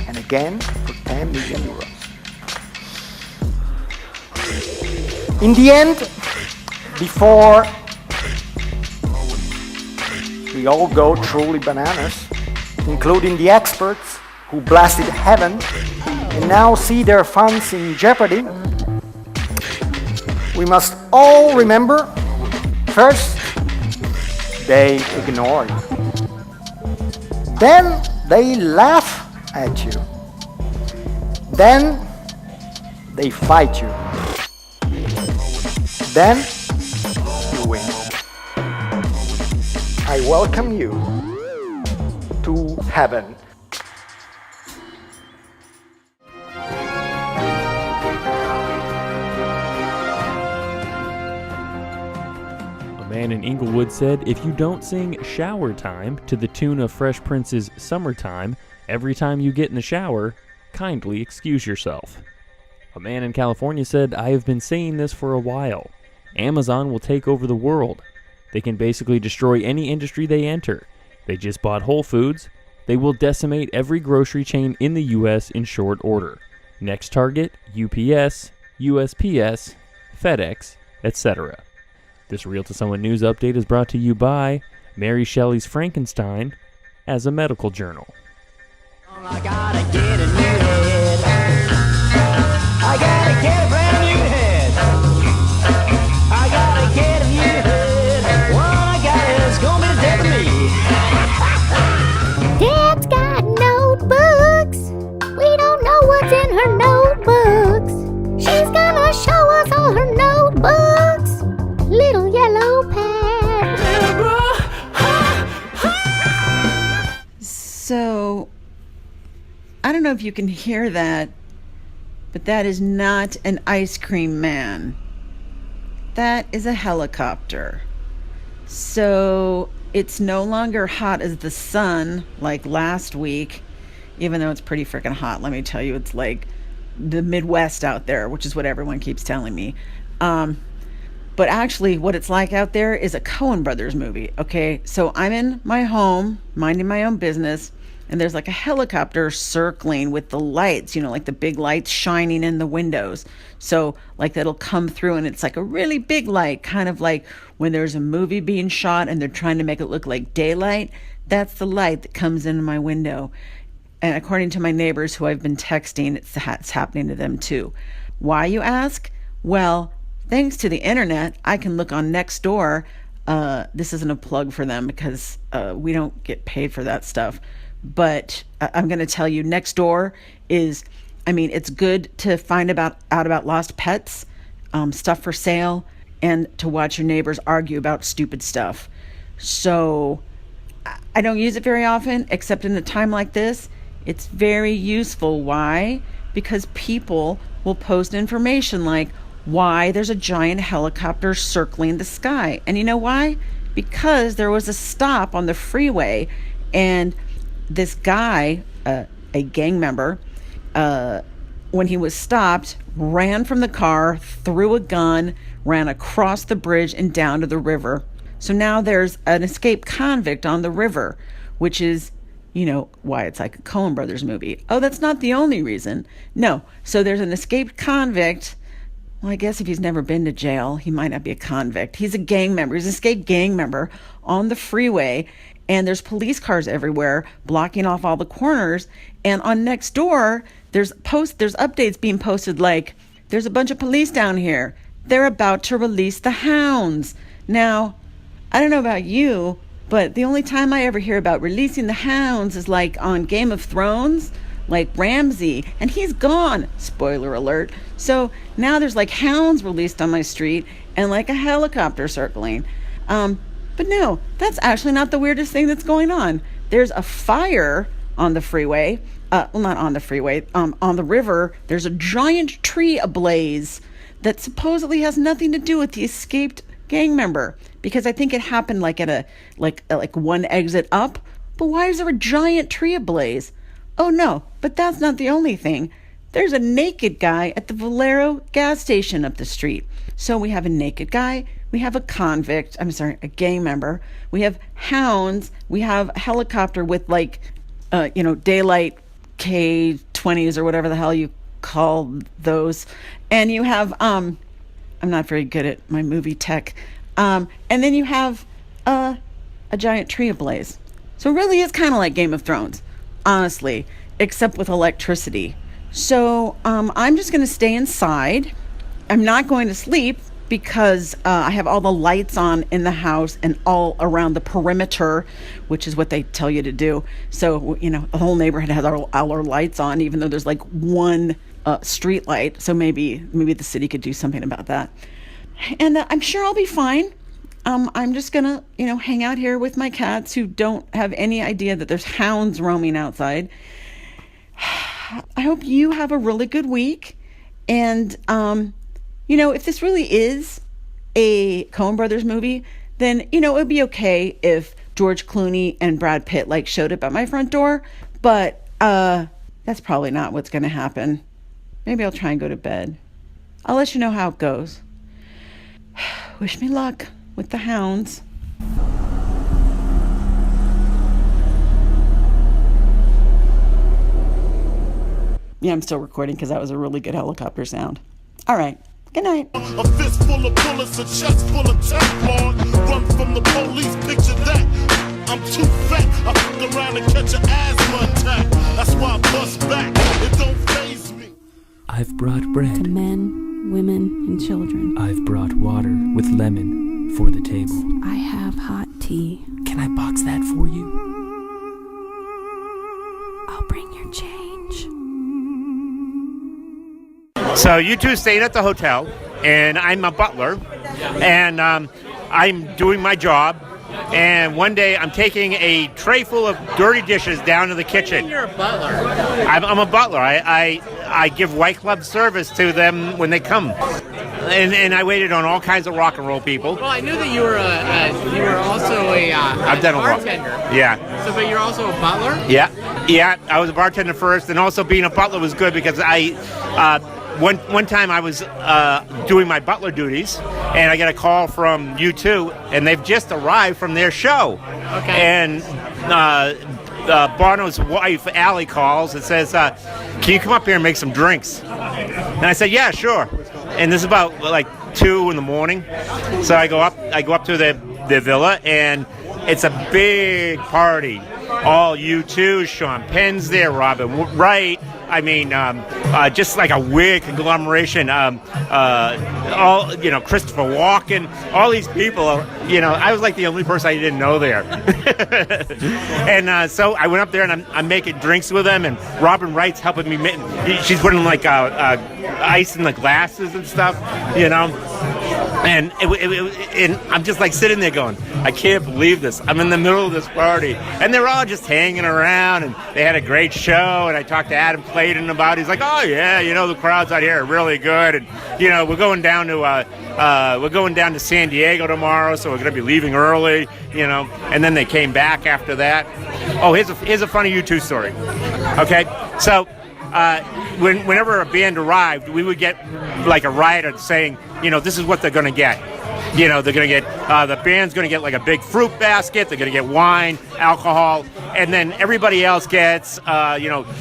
And again, for 10 million euros. In the end, before we all go truly bananas, including the experts who blasted heaven and now see their funds in jeopardy, we must all remember, first, they ignore you. Then they laugh at you. Then they fight you. Then you win. I welcome you to heaven. A man in Inglewood said, "If you don't sing Shower Time to the tune of Fresh Prince's Summertime every time you get in the shower, kindly excuse yourself." A man in California said, "I have been saying this for a while. Amazon will take over the world. They can basically destroy any industry they enter. They just bought Whole Foods. They will decimate every grocery chain in the U.S. in short order. Next target, UPS, USPS, FedEx, etc." This Real to Someone news update is brought to you by Mary Shelley's Frankenstein as a medical journal. I gotta get a new head. I gotta get a brand new head. I don't know if you can hear that, but that is not an ice cream man. That is a helicopter. So it's no longer hot as the sun like last week, even though it's pretty freaking hot. Let me tell you, it's like the Midwest out there, which is what everyone keeps telling me. But actually what it's like out there is a Coen Brothers movie. Okay, so I'm in my home, minding my own business, and there's like a helicopter circling with the lights, like the big lights shining in the windows. So like that'll come through, and it's like a really big light, kind of like when there's a movie being shot and they're trying to make it look like daylight. That's the light that comes into my window. And according to my neighbors who I've been texting, it's happening to them too. Why, you ask? Well, thanks to the internet, I can look on Nextdoor. This isn't a plug for them because we don't get paid for that stuff. But I'm going to tell you, Nextdoor is, it's good to find out about lost pets, stuff for sale, and to watch your neighbors argue about stupid stuff. So I don't use it very often, except in a time like this. It's very useful. Why? Because people will post information like why there's a giant helicopter circling the sky. And you know why? Because there was a stop on the freeway, and this guy, a gang member, when he was stopped, ran from the car, threw a gun, ran across the bridge and down to the river. So now there's an escaped convict on the river, which is, why it's like a Coen Brothers movie. Oh, that's not the only reason. No. So there's an escaped convict. Well, I guess if he's never been to jail, he might not be a convict. He's a gang member. He's an escaped gang member on the freeway, and there's police cars everywhere blocking off all the corners. And on Nextdoor, there's updates being posted like, there's a bunch of police down here. They're about to release the hounds. Now, I don't know about you, but the only time I ever hear about releasing the hounds is like on Game of Thrones, like Ramsay, and he's gone. Spoiler alert. So now there's like hounds released on my street and like a helicopter circling. But no, that's actually not the weirdest thing that's going on. There's a fire on the freeway. Well, not on the freeway. On the river, there's a giant tree ablaze that supposedly has nothing to do with the escaped gang member, because I think it happened like at a like one exit up. But why is there a giant tree ablaze? Oh no, but that's not the only thing. There's a naked guy at the Valero gas station up the street. So we have a naked guy, we have a convict, a gang member, we have hounds, we have a helicopter with daylight K-20s or whatever the hell you call those. And you have, I'm not very good at my movie tech. And then you have a giant tree ablaze. So it really is kind of like Game of Thrones, honestly, except with electricity. So I'm just going to stay inside. I'm not going to sleep because I have all the lights on in the house and all around the perimeter, which is what they tell you to do. So, the whole neighborhood has all our lights on, even though there's like one street light. So maybe the city could do something about that. And I'm sure I'll be fine. I'm just going to, hang out here with my cats who don't have any idea that there's hounds roaming outside. I hope you have a really good week. And, if this really is a Coen Brothers movie, then, it would be okay if George Clooney and Brad Pitt showed up at my front door. But that's probably not what's going to happen. Maybe I'll try and go to bed. I'll let you know how it goes. Wish me luck with the hounds. Yeah, I'm still recording because that was a really good helicopter sound. All right. Good night. A fist full of bullets, a chest full of Teflon. Run from the police, picture that. I'm too fat. I fuck around and catch an asthma attack. That's why I bust back. It don't faze me. I've brought bread to men, women, and children. I've brought water with lemon for the table. I have hot tea. Can I box that for you? I'll bring your change. So you two stayed at the hotel, and I'm a butler, and I'm doing my job, And one day I'm taking a tray full of dirty dishes down to the kitchen. You're a butler. I'm a butler. I give white glove service to them when they come. And I waited on all kinds of rock and roll people. Well, I knew that you were also a I've done bartender. Yeah. So, but you're also a butler? Yeah. I was a bartender first, and also being a butler was good because one time I was doing my butler duties, and I get a call from U2, and they've just arrived from their show. Okay. And Bono's wife, Allie, calls and says, can you come up here and make some drinks? And I said, yeah, sure. And this is about like 2 in the morning. So I go up to the villa, and it's a big party. All U2, Sean Penn's there, Robin Wright. I mean, just like a weird conglomeration. All Christopher Walken. All these people. I was like the only person I didn't know there. And so I went up there, and I'm making drinks with them, and Robin Wright's helping me. She's putting like ice in the glasses and stuff. And and I'm just like sitting there going, I can't believe this. I'm in the middle of this party. And they're all just hanging around, and they had a great show. And I talked to Adam Clayton about it. He's like, oh, yeah, the crowds out here are really good. And, we're going down to San Diego tomorrow, so we're going to be leaving early, And then they came back after that. Oh, here's a funny U2 story. Okay, so whenever a band arrived, we would get like a rider saying, this is what they're going to get. They're going to get, the band's going to get like a big fruit basket. They're going to get wine, alcohol, and then everybody else gets, a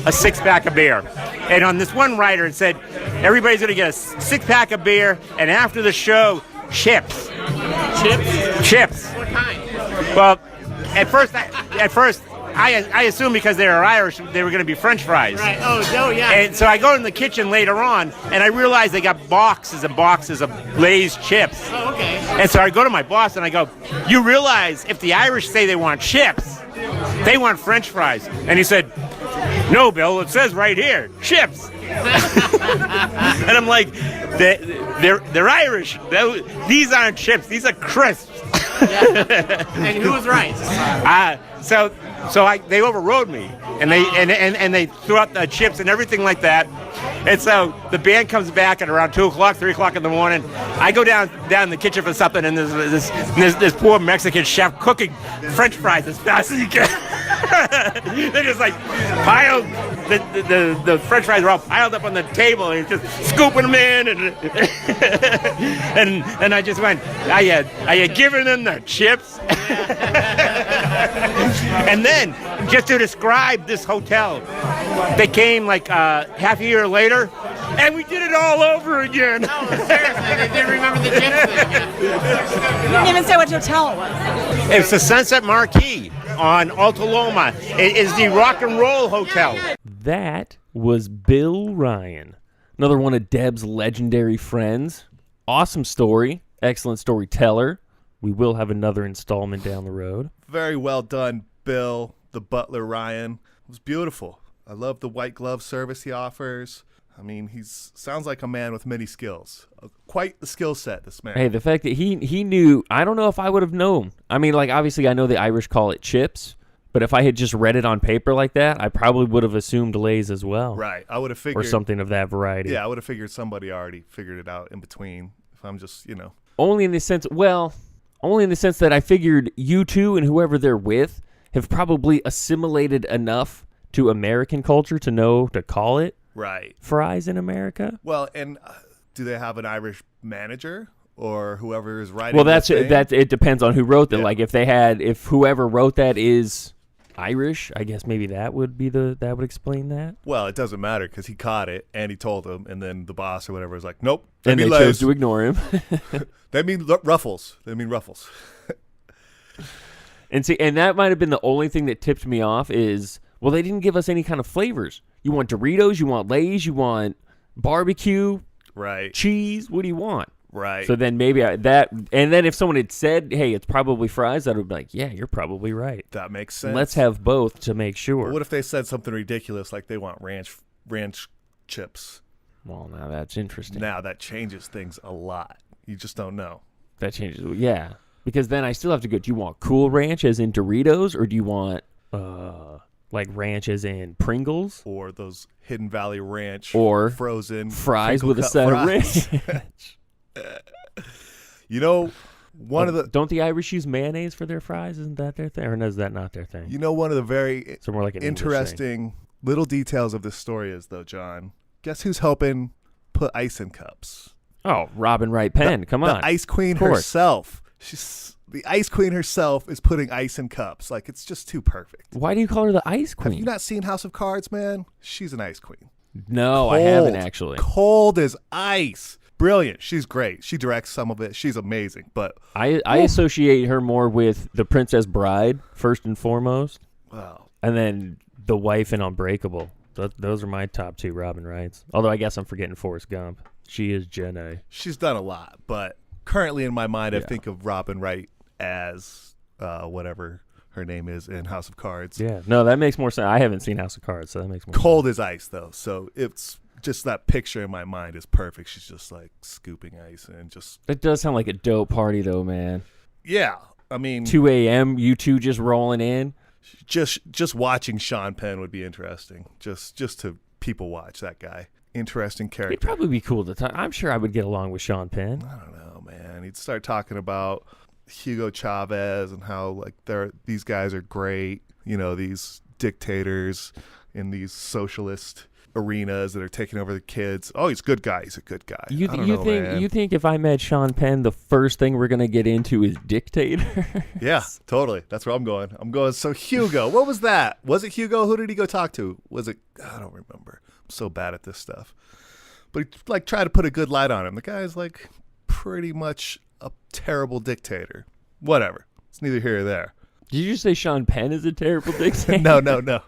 6-pack of beer. And on this one rider, it said, everybody's going to get a 6-pack of beer, and after the show, chips. Chips. What kind? Well, at first, I assumed because they were Irish, they were going to be French fries. Right. Oh, yeah. And so I go in the kitchen later on, and I realize they got boxes and boxes of Lay's chips. Oh, okay. And so I go to my boss, and I go, you realize if the Irish say they want chips, they want French fries. And he said, no, Bill, it says right here, chips. And I'm like, they're Irish. These aren't chips. These are crisps. Yeah. And who was right? So they overrode me, and they threw out the chips and everything like that. And so the band comes back at around 2 o'clock, 3 o'clock in the morning. I go down in the kitchen for something, and there's this poor Mexican chef cooking French fries as fast as he can. They're just like piled. The French fries are all piled up on the table, and he's just scooping them in, and I just went, are you giving them the chips? And then, just to describe this hotel, they came like half a year later, and we did it all over again. Oh, seriously, they didn't remember the chips thing. You didn't even say which hotel it was. It's the Sunset Marquis on Alta Loma. It is the Rock and Roll Hotel. That was Bill Ryan, another one of Deb's legendary friends. Awesome story, excellent storyteller. We will have another installment down the road. Very well done, Bill, the butler Ryan. It was beautiful. I love the white glove service he offers. I mean, sounds like a man with many skills. Quite the skill set, this man. Hey, the fact that he knew, I don't know if I would have known. I mean, like, obviously I know the Irish call it chips, but if I had just read it on paper like that, I probably would have assumed Lay's as well. Right. I would have figured. Or something of that variety. Yeah, I would have figured somebody already figured it out in between. If I'm just, Only in the sense that I figured U2 and whoever they're with have probably assimilated enough to American culture to know to call it right fries in America. Well, and do they have an Irish manager or whoever is writing? Well, it depends on who wrote that. Yeah. Like if whoever wrote that is Irish, I guess maybe that would explain that. Well, it doesn't matter because he caught it and he told them, and then the boss or whatever was like, nope. And they chose to ignore him. They mean ruffles. And see, and that might have been the only thing that tipped me off is, well, they didn't give us any kind of flavors. You want Doritos, you want Lay's, you want barbecue, right? Cheese. What do you want? Right. So then maybe and then if someone had said, hey, it's probably fries, I would be like, yeah, you're probably right. That makes sense. Let's have both to make sure. But what if they said something ridiculous like they want ranch chips? Well, now that's interesting. Now that changes things a lot. You just don't know. That changes, yeah. Because then I still have to go, do you want Cool Ranch as in Doritos, or do you want like ranch as in Pringles? Or those Hidden Valley Ranch or frozen fries with a set of ranch. You know, don't the Irish use mayonnaise for their fries? Isn't that their thing? Or is that not their thing? You know, one of the very more like an interesting little details of this story is, though, John, guess who's helping put ice in cups? Oh, Robin Wright Penn. Come on. The Ice Queen herself. The Ice Queen herself is putting ice in cups. Like, it's just too perfect. Why do you call her the Ice Queen? Have you not seen House of Cards, man? She's an Ice Queen. No, I haven't actually. Cold as ice. Brilliant. She's great. She directs some of it. She's amazing. But I associate her more with The Princess Bride, first and foremost. Wow. And then The Wife in Unbreakable. Those are my top two Robin Wrights. Although I guess I'm forgetting Forrest Gump. She is Jenna. She's done a lot, but currently in my mind, I think of Robin Wright as whatever her name is in House of Cards. Yeah. No, that makes more sense. I haven't seen House of Cards, so that makes more sense. Cold as ice, though. So it's just that picture in my mind is perfect. She's just like scooping ice and just. It does sound like a dope party, though, man. Yeah. I mean, 2 a.m., you two just rolling in. Just watching Sean Penn would be interesting. Just to people watch that guy. Interesting character. He'd probably be cool to talk. I'm sure I would get along with Sean Penn. I don't know, man. He'd start talking about Hugo Chavez and how like these guys are great. You know, these dictators in these socialist arenas that are taking over the kids. Oh, he's a good guy. He's a good guy. You think if I met Sean Penn, the first thing we're gonna get into is dictators? Yeah, totally. That's where I'm going. So Hugo, what was that? Was it Hugo? Who did he go talk to? Was it? I don't remember. I'm so bad at this stuff. But he like tried to put a good light on him. The guy's like pretty much a terrible dictator. Whatever. It's neither here or there. Did you just say Sean Penn is a terrible dictator? No.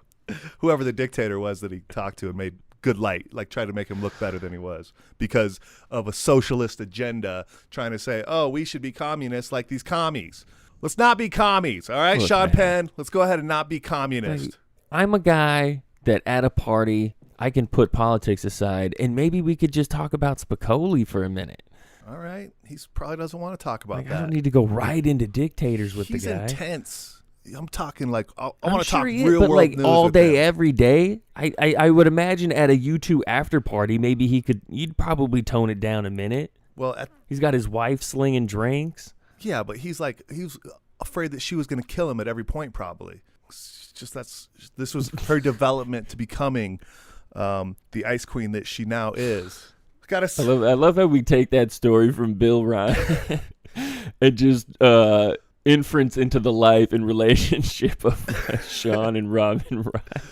Whoever the dictator was that he talked to and made good light, like tried to make him look better than he was because of a socialist agenda trying to say, oh, we should be communists like these commies. Let's not be commies, all right, Look, Sean man. Penn? Let's go ahead and not be communist. I'm a guy that at a party, I can put politics aside, and maybe we could just talk about Spicoli for a minute. All right. He probably doesn't want to talk about that. I don't need to go right into dictators with He's the guy. intense. I'm talking like I want to I'm talk sure he is, real but world like news all with day, him. every day. I would imagine at a U2 after party, maybe he'd probably tone it down a minute. Well, he's got his wife slinging drinks. Yeah, but he was afraid that she was going to kill him at every point. Probably. This was her development to becoming the Ice Queen that she now is. I love how we take that story from Bill Ryan and just inference into the life and relationship of Sean and Robin Wright.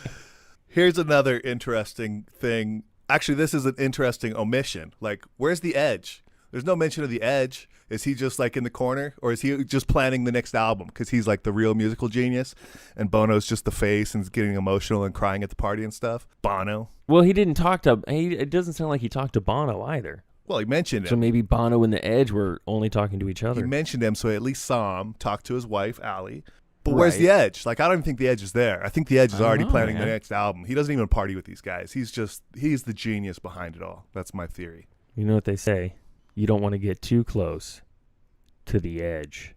Here's another interesting thing. Actually, this is an interesting omission. Like, where's the Edge? There's no mention of the Edge. Is he just like in the corner, or is he just planning the next album because he's like the real musical genius, and Bono's just the face and is getting emotional and crying at the party and stuff? Bono. Well, he didn't talk to. It doesn't sound like he talked to Bono either. Well, he mentioned him. So maybe Bono and the Edge were only talking to each other. He mentioned him, so he at least saw him talk to his wife, Allie. But where's the Edge? Like, I don't even think the Edge is there. I think the Edge is already planning the next album. He doesn't even party with these guys. He's the genius behind it all. That's my theory. You know what they say? You don't want to get too close to the Edge.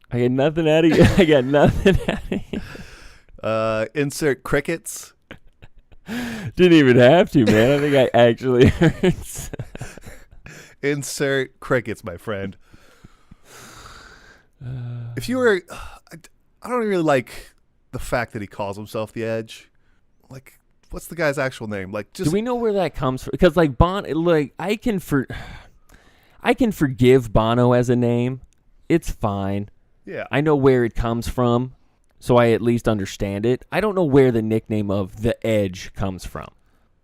I got nothing out of you. Insert crickets. Didn't even have to, man. I think I actually heard. Insert crickets, my friend. If you were, I don't really like the fact that he calls himself the Edge. Like, what's the guy's actual name? Like, just do we know where that comes from? Because like I can forgive Bono as a name. It's fine. Yeah. I know where it comes from, so I at least understand it. I don't know where the nickname of the Edge comes from.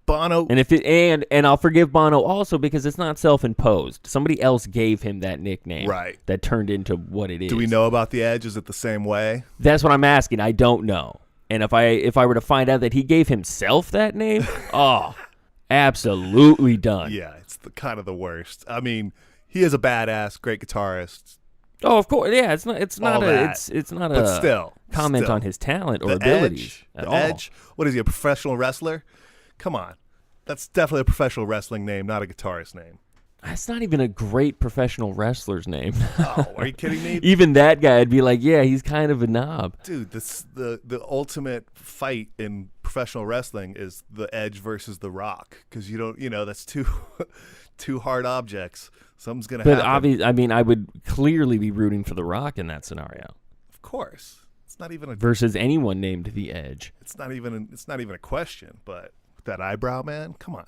Bono, and I'll forgive Bono also because it's not self-imposed. Somebody else gave him that nickname, right? That turned into what it is. Do we know about the Edge? Is it the same way? That's what I'm asking. I don't know. And if I were to find out that he gave himself that name, absolutely done. Yeah, it's kind of the worst. I mean, he is a badass, great guitarist. Oh, of course. Yeah, it's not But a comment on his talent or abilities at all. Edge. What is he, a professional wrestler? Come on. That's definitely a professional wrestling name, not a guitarist name. That's not even a great professional wrestler's name. Oh, are you kidding me? Even that guy would be like, yeah, he's kind of a knob. Dude, the ultimate fight in professional wrestling is the Edge versus The Rock, because that's two hard objects. Something's gonna happen. But obviously, I mean, I would clearly be rooting for The Rock in that scenario. Of course, it's not even versus anyone named The Edge. It's not even a question. But with that eyebrow, man, come on.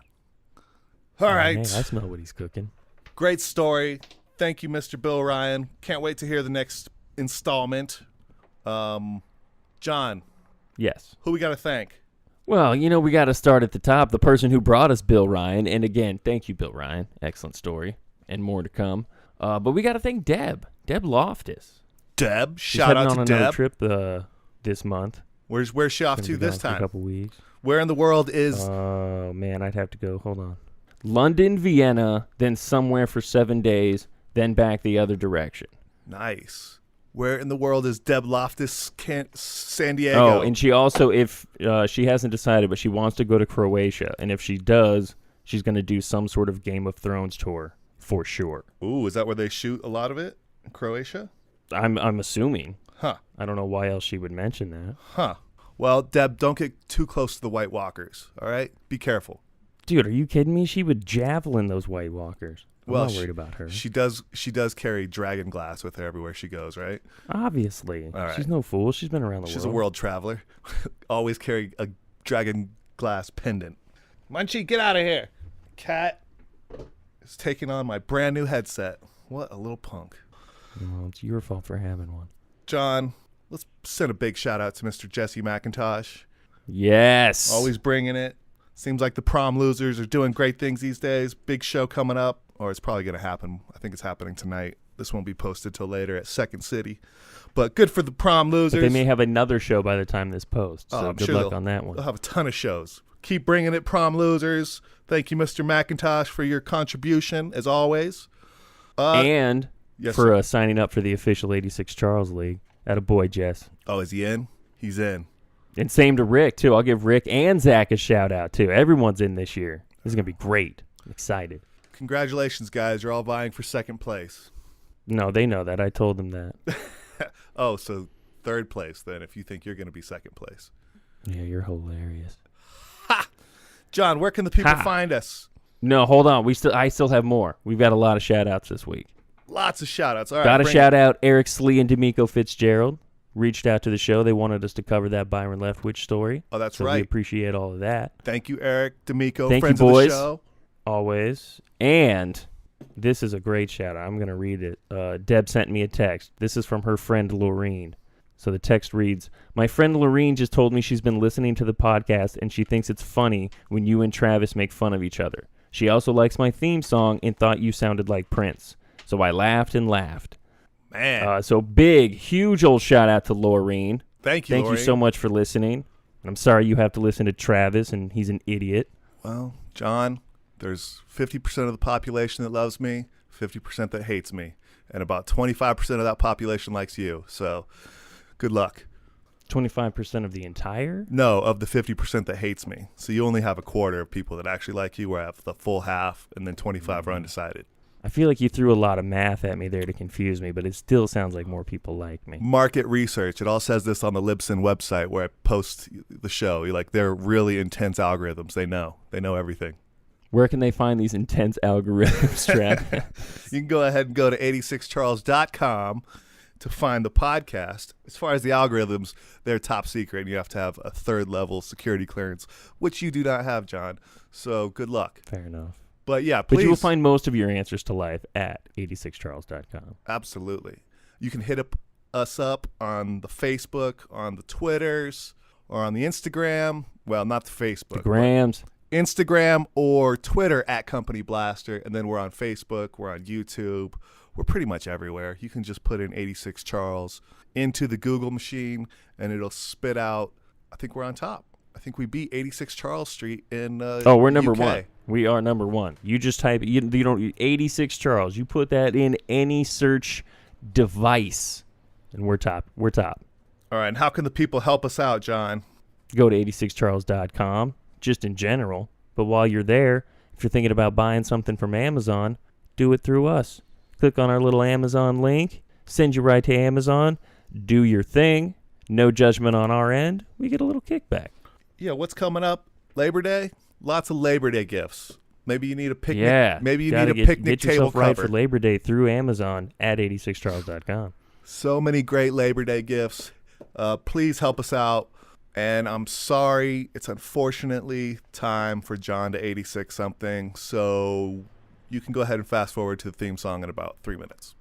All right, hey, I smell what he's cooking. Great story. Thank you, Mr. Bill Ryan. Can't wait to hear the next installment. John. Yes. Who we got to thank? Well, we got to start at the top. The person who brought us Bill Ryan. And again, thank you, Bill Ryan. Excellent story. And more to come. But we got to thank Deb Loftus. Deb? She's Shout out to on Deb. another trip this month. Where's she off to this time? For a couple weeks. Where in the world is... Oh, man, I'd have to go. Hold on. London, Vienna, then somewhere for 7 days, then back the other direction. Nice. Where in the world is Deb Loftus? San Diego. Oh, and she also, if she hasn't decided, but she wants to go to Croatia. And if she does, she's going to do some sort of Game of Thrones tour for sure. Ooh, is that where they shoot a lot of it? In Croatia? I'm assuming. Huh. I don't know why else she would mention that. Huh. Well, Deb, don't get too close to the White Walkers, all right? Be careful. Dude, are you kidding me? She would javelin those White Walkers. I'm not worried about her. She does carry dragon glass with her everywhere she goes, right? Obviously. All right. She's no fool. She's been around the world. She's a world traveler. Always carry a dragon glass pendant. Munchie, get out of here. Cat is taking on my brand new headset. What a little punk. Well, it's your fault for having one. John, let's send a big shout out to Mr. Jesse McIntosh. Yes. Always bringing it. Seems like the prom losers are doing great things these days. Big show coming up, or it's probably going to happen. I think it's happening tonight. This won't be posted till later at Second City. But good for the prom losers. But they may have another show by the time this posts, so good luck on that one. They'll have a ton of shows. Keep bringing it, prom losers. Thank you, Mr. McIntosh, for your contribution, as always. And yes, for signing up for the official 86 Charles League. Attaboy, Jess. Oh, is he in? He's in. And same to Rick, too. I'll give Rick and Zach a shout-out, too. Everyone's in this year. This is going to be great. I'm excited. Congratulations, guys. You're all vying for second place. No, they know that. I told them that. Oh, so third place, then, if you think you're going to be second place. Yeah, you're hilarious. Ha! John, where can the people find us? No, hold on. I still have more. We've got a lot of shout-outs this week. Lots of shout-outs. All right, got to shout out Eric Slee and D'Amico Fitzgerald. Reached out to the show. They wanted us to cover that Byron Leftwich story. Oh, that's so right. We appreciate all of that. Thank you, Eric, D'Amico, Thank friends you, boys, of the show. Always. And this is a great shout-out. I'm going to read it. Deb sent me a text. This is from her friend, Laureen. So the text reads, "My friend Laureen just told me she's been listening to the podcast and she thinks it's funny when you and Travis make fun of each other. She also likes my theme song and thought you sounded like Prince. So I laughed and laughed." Man. So big, huge old shout out to Laureen. Thank you, Thank you so much for listening. I'm sorry you have to listen to Travis and he's an idiot. Well, John, there's 50% of the population that loves me, 50% that hates me, and about 25% of that population likes you. So good luck. 25% of the entire? No, of the 50% that hates me. So you only have a quarter of people that actually like you, where I have the full half, and then 25 are undecided. I feel like you threw a lot of math at me there to confuse me, but it still sounds like more people like me. Market research. It all says this on the Libsyn website where I post the show. They're really intense algorithms. They know everything. Where can they find these intense algorithms, Trav? You can go ahead and go to 86charles.com to find the podcast. As far as the algorithms, they're top secret, and you have to have a third-level security clearance, which you do not have, John. So good luck. Fair enough. But yeah, please. But you will find most of your answers to life at 86charles.com. Absolutely. You can hit us up on the Facebook, on the Twitters, or on the Instagram. Well, not the Facebook. The Grams. Instagram or Twitter at Company Blaster. And then we're on Facebook. We're on YouTube. We're pretty much everywhere. You can just put in 86 Charles into the Google machine, and it'll spit out. I think we're on top. I think we beat 86 Charles Street in we're number UK. one. We are number one. You just type you don't 86 Charles. You put that in any search device, and we're top. We're top. All right. And how can the people help us out, John? Go to 86charles.com, just in general. But while you're there, if you're thinking about buying something from Amazon, do it through us. Click on our little Amazon link, send you right to Amazon, do your thing, no judgment on our end. We get a little kickback. Yeah, what's coming up? Labor Day? Lots of Labor Day gifts. Maybe you need a picnic. Yeah. Maybe you gotta need a picnic get table yourself right cover. for Labor Day through Amazon at 86charles.com. So many great Labor Day gifts. Please help us out. And I'm sorry, it's unfortunately time for John to 86 something. So you can go ahead and fast forward to the theme song in about 3 minutes.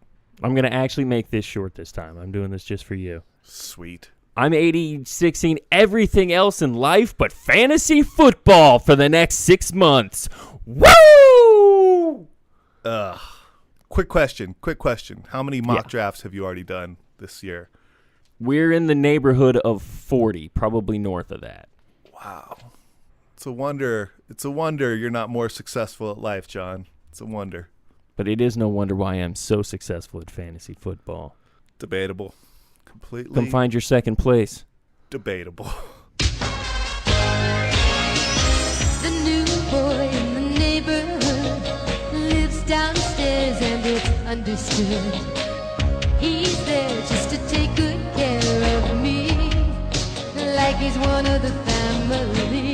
I'm going to actually make this short this time. I'm doing this just for you. Sweet. I'm 86ing everything else in life but fantasy football for the next 6 months. Woo! Quick question. How many mock drafts have you already done this year? We're in the neighborhood of 40, probably north of that. Wow. It's a wonder you're not more successful at life, John. It's a wonder. But it is no wonder why I'm so successful at fantasy football. Debatable. Completely. Come find your second place. Debatable. The new boy in the neighborhood lives downstairs and it's understood. He's there just to take good care of me, like he's one of the family.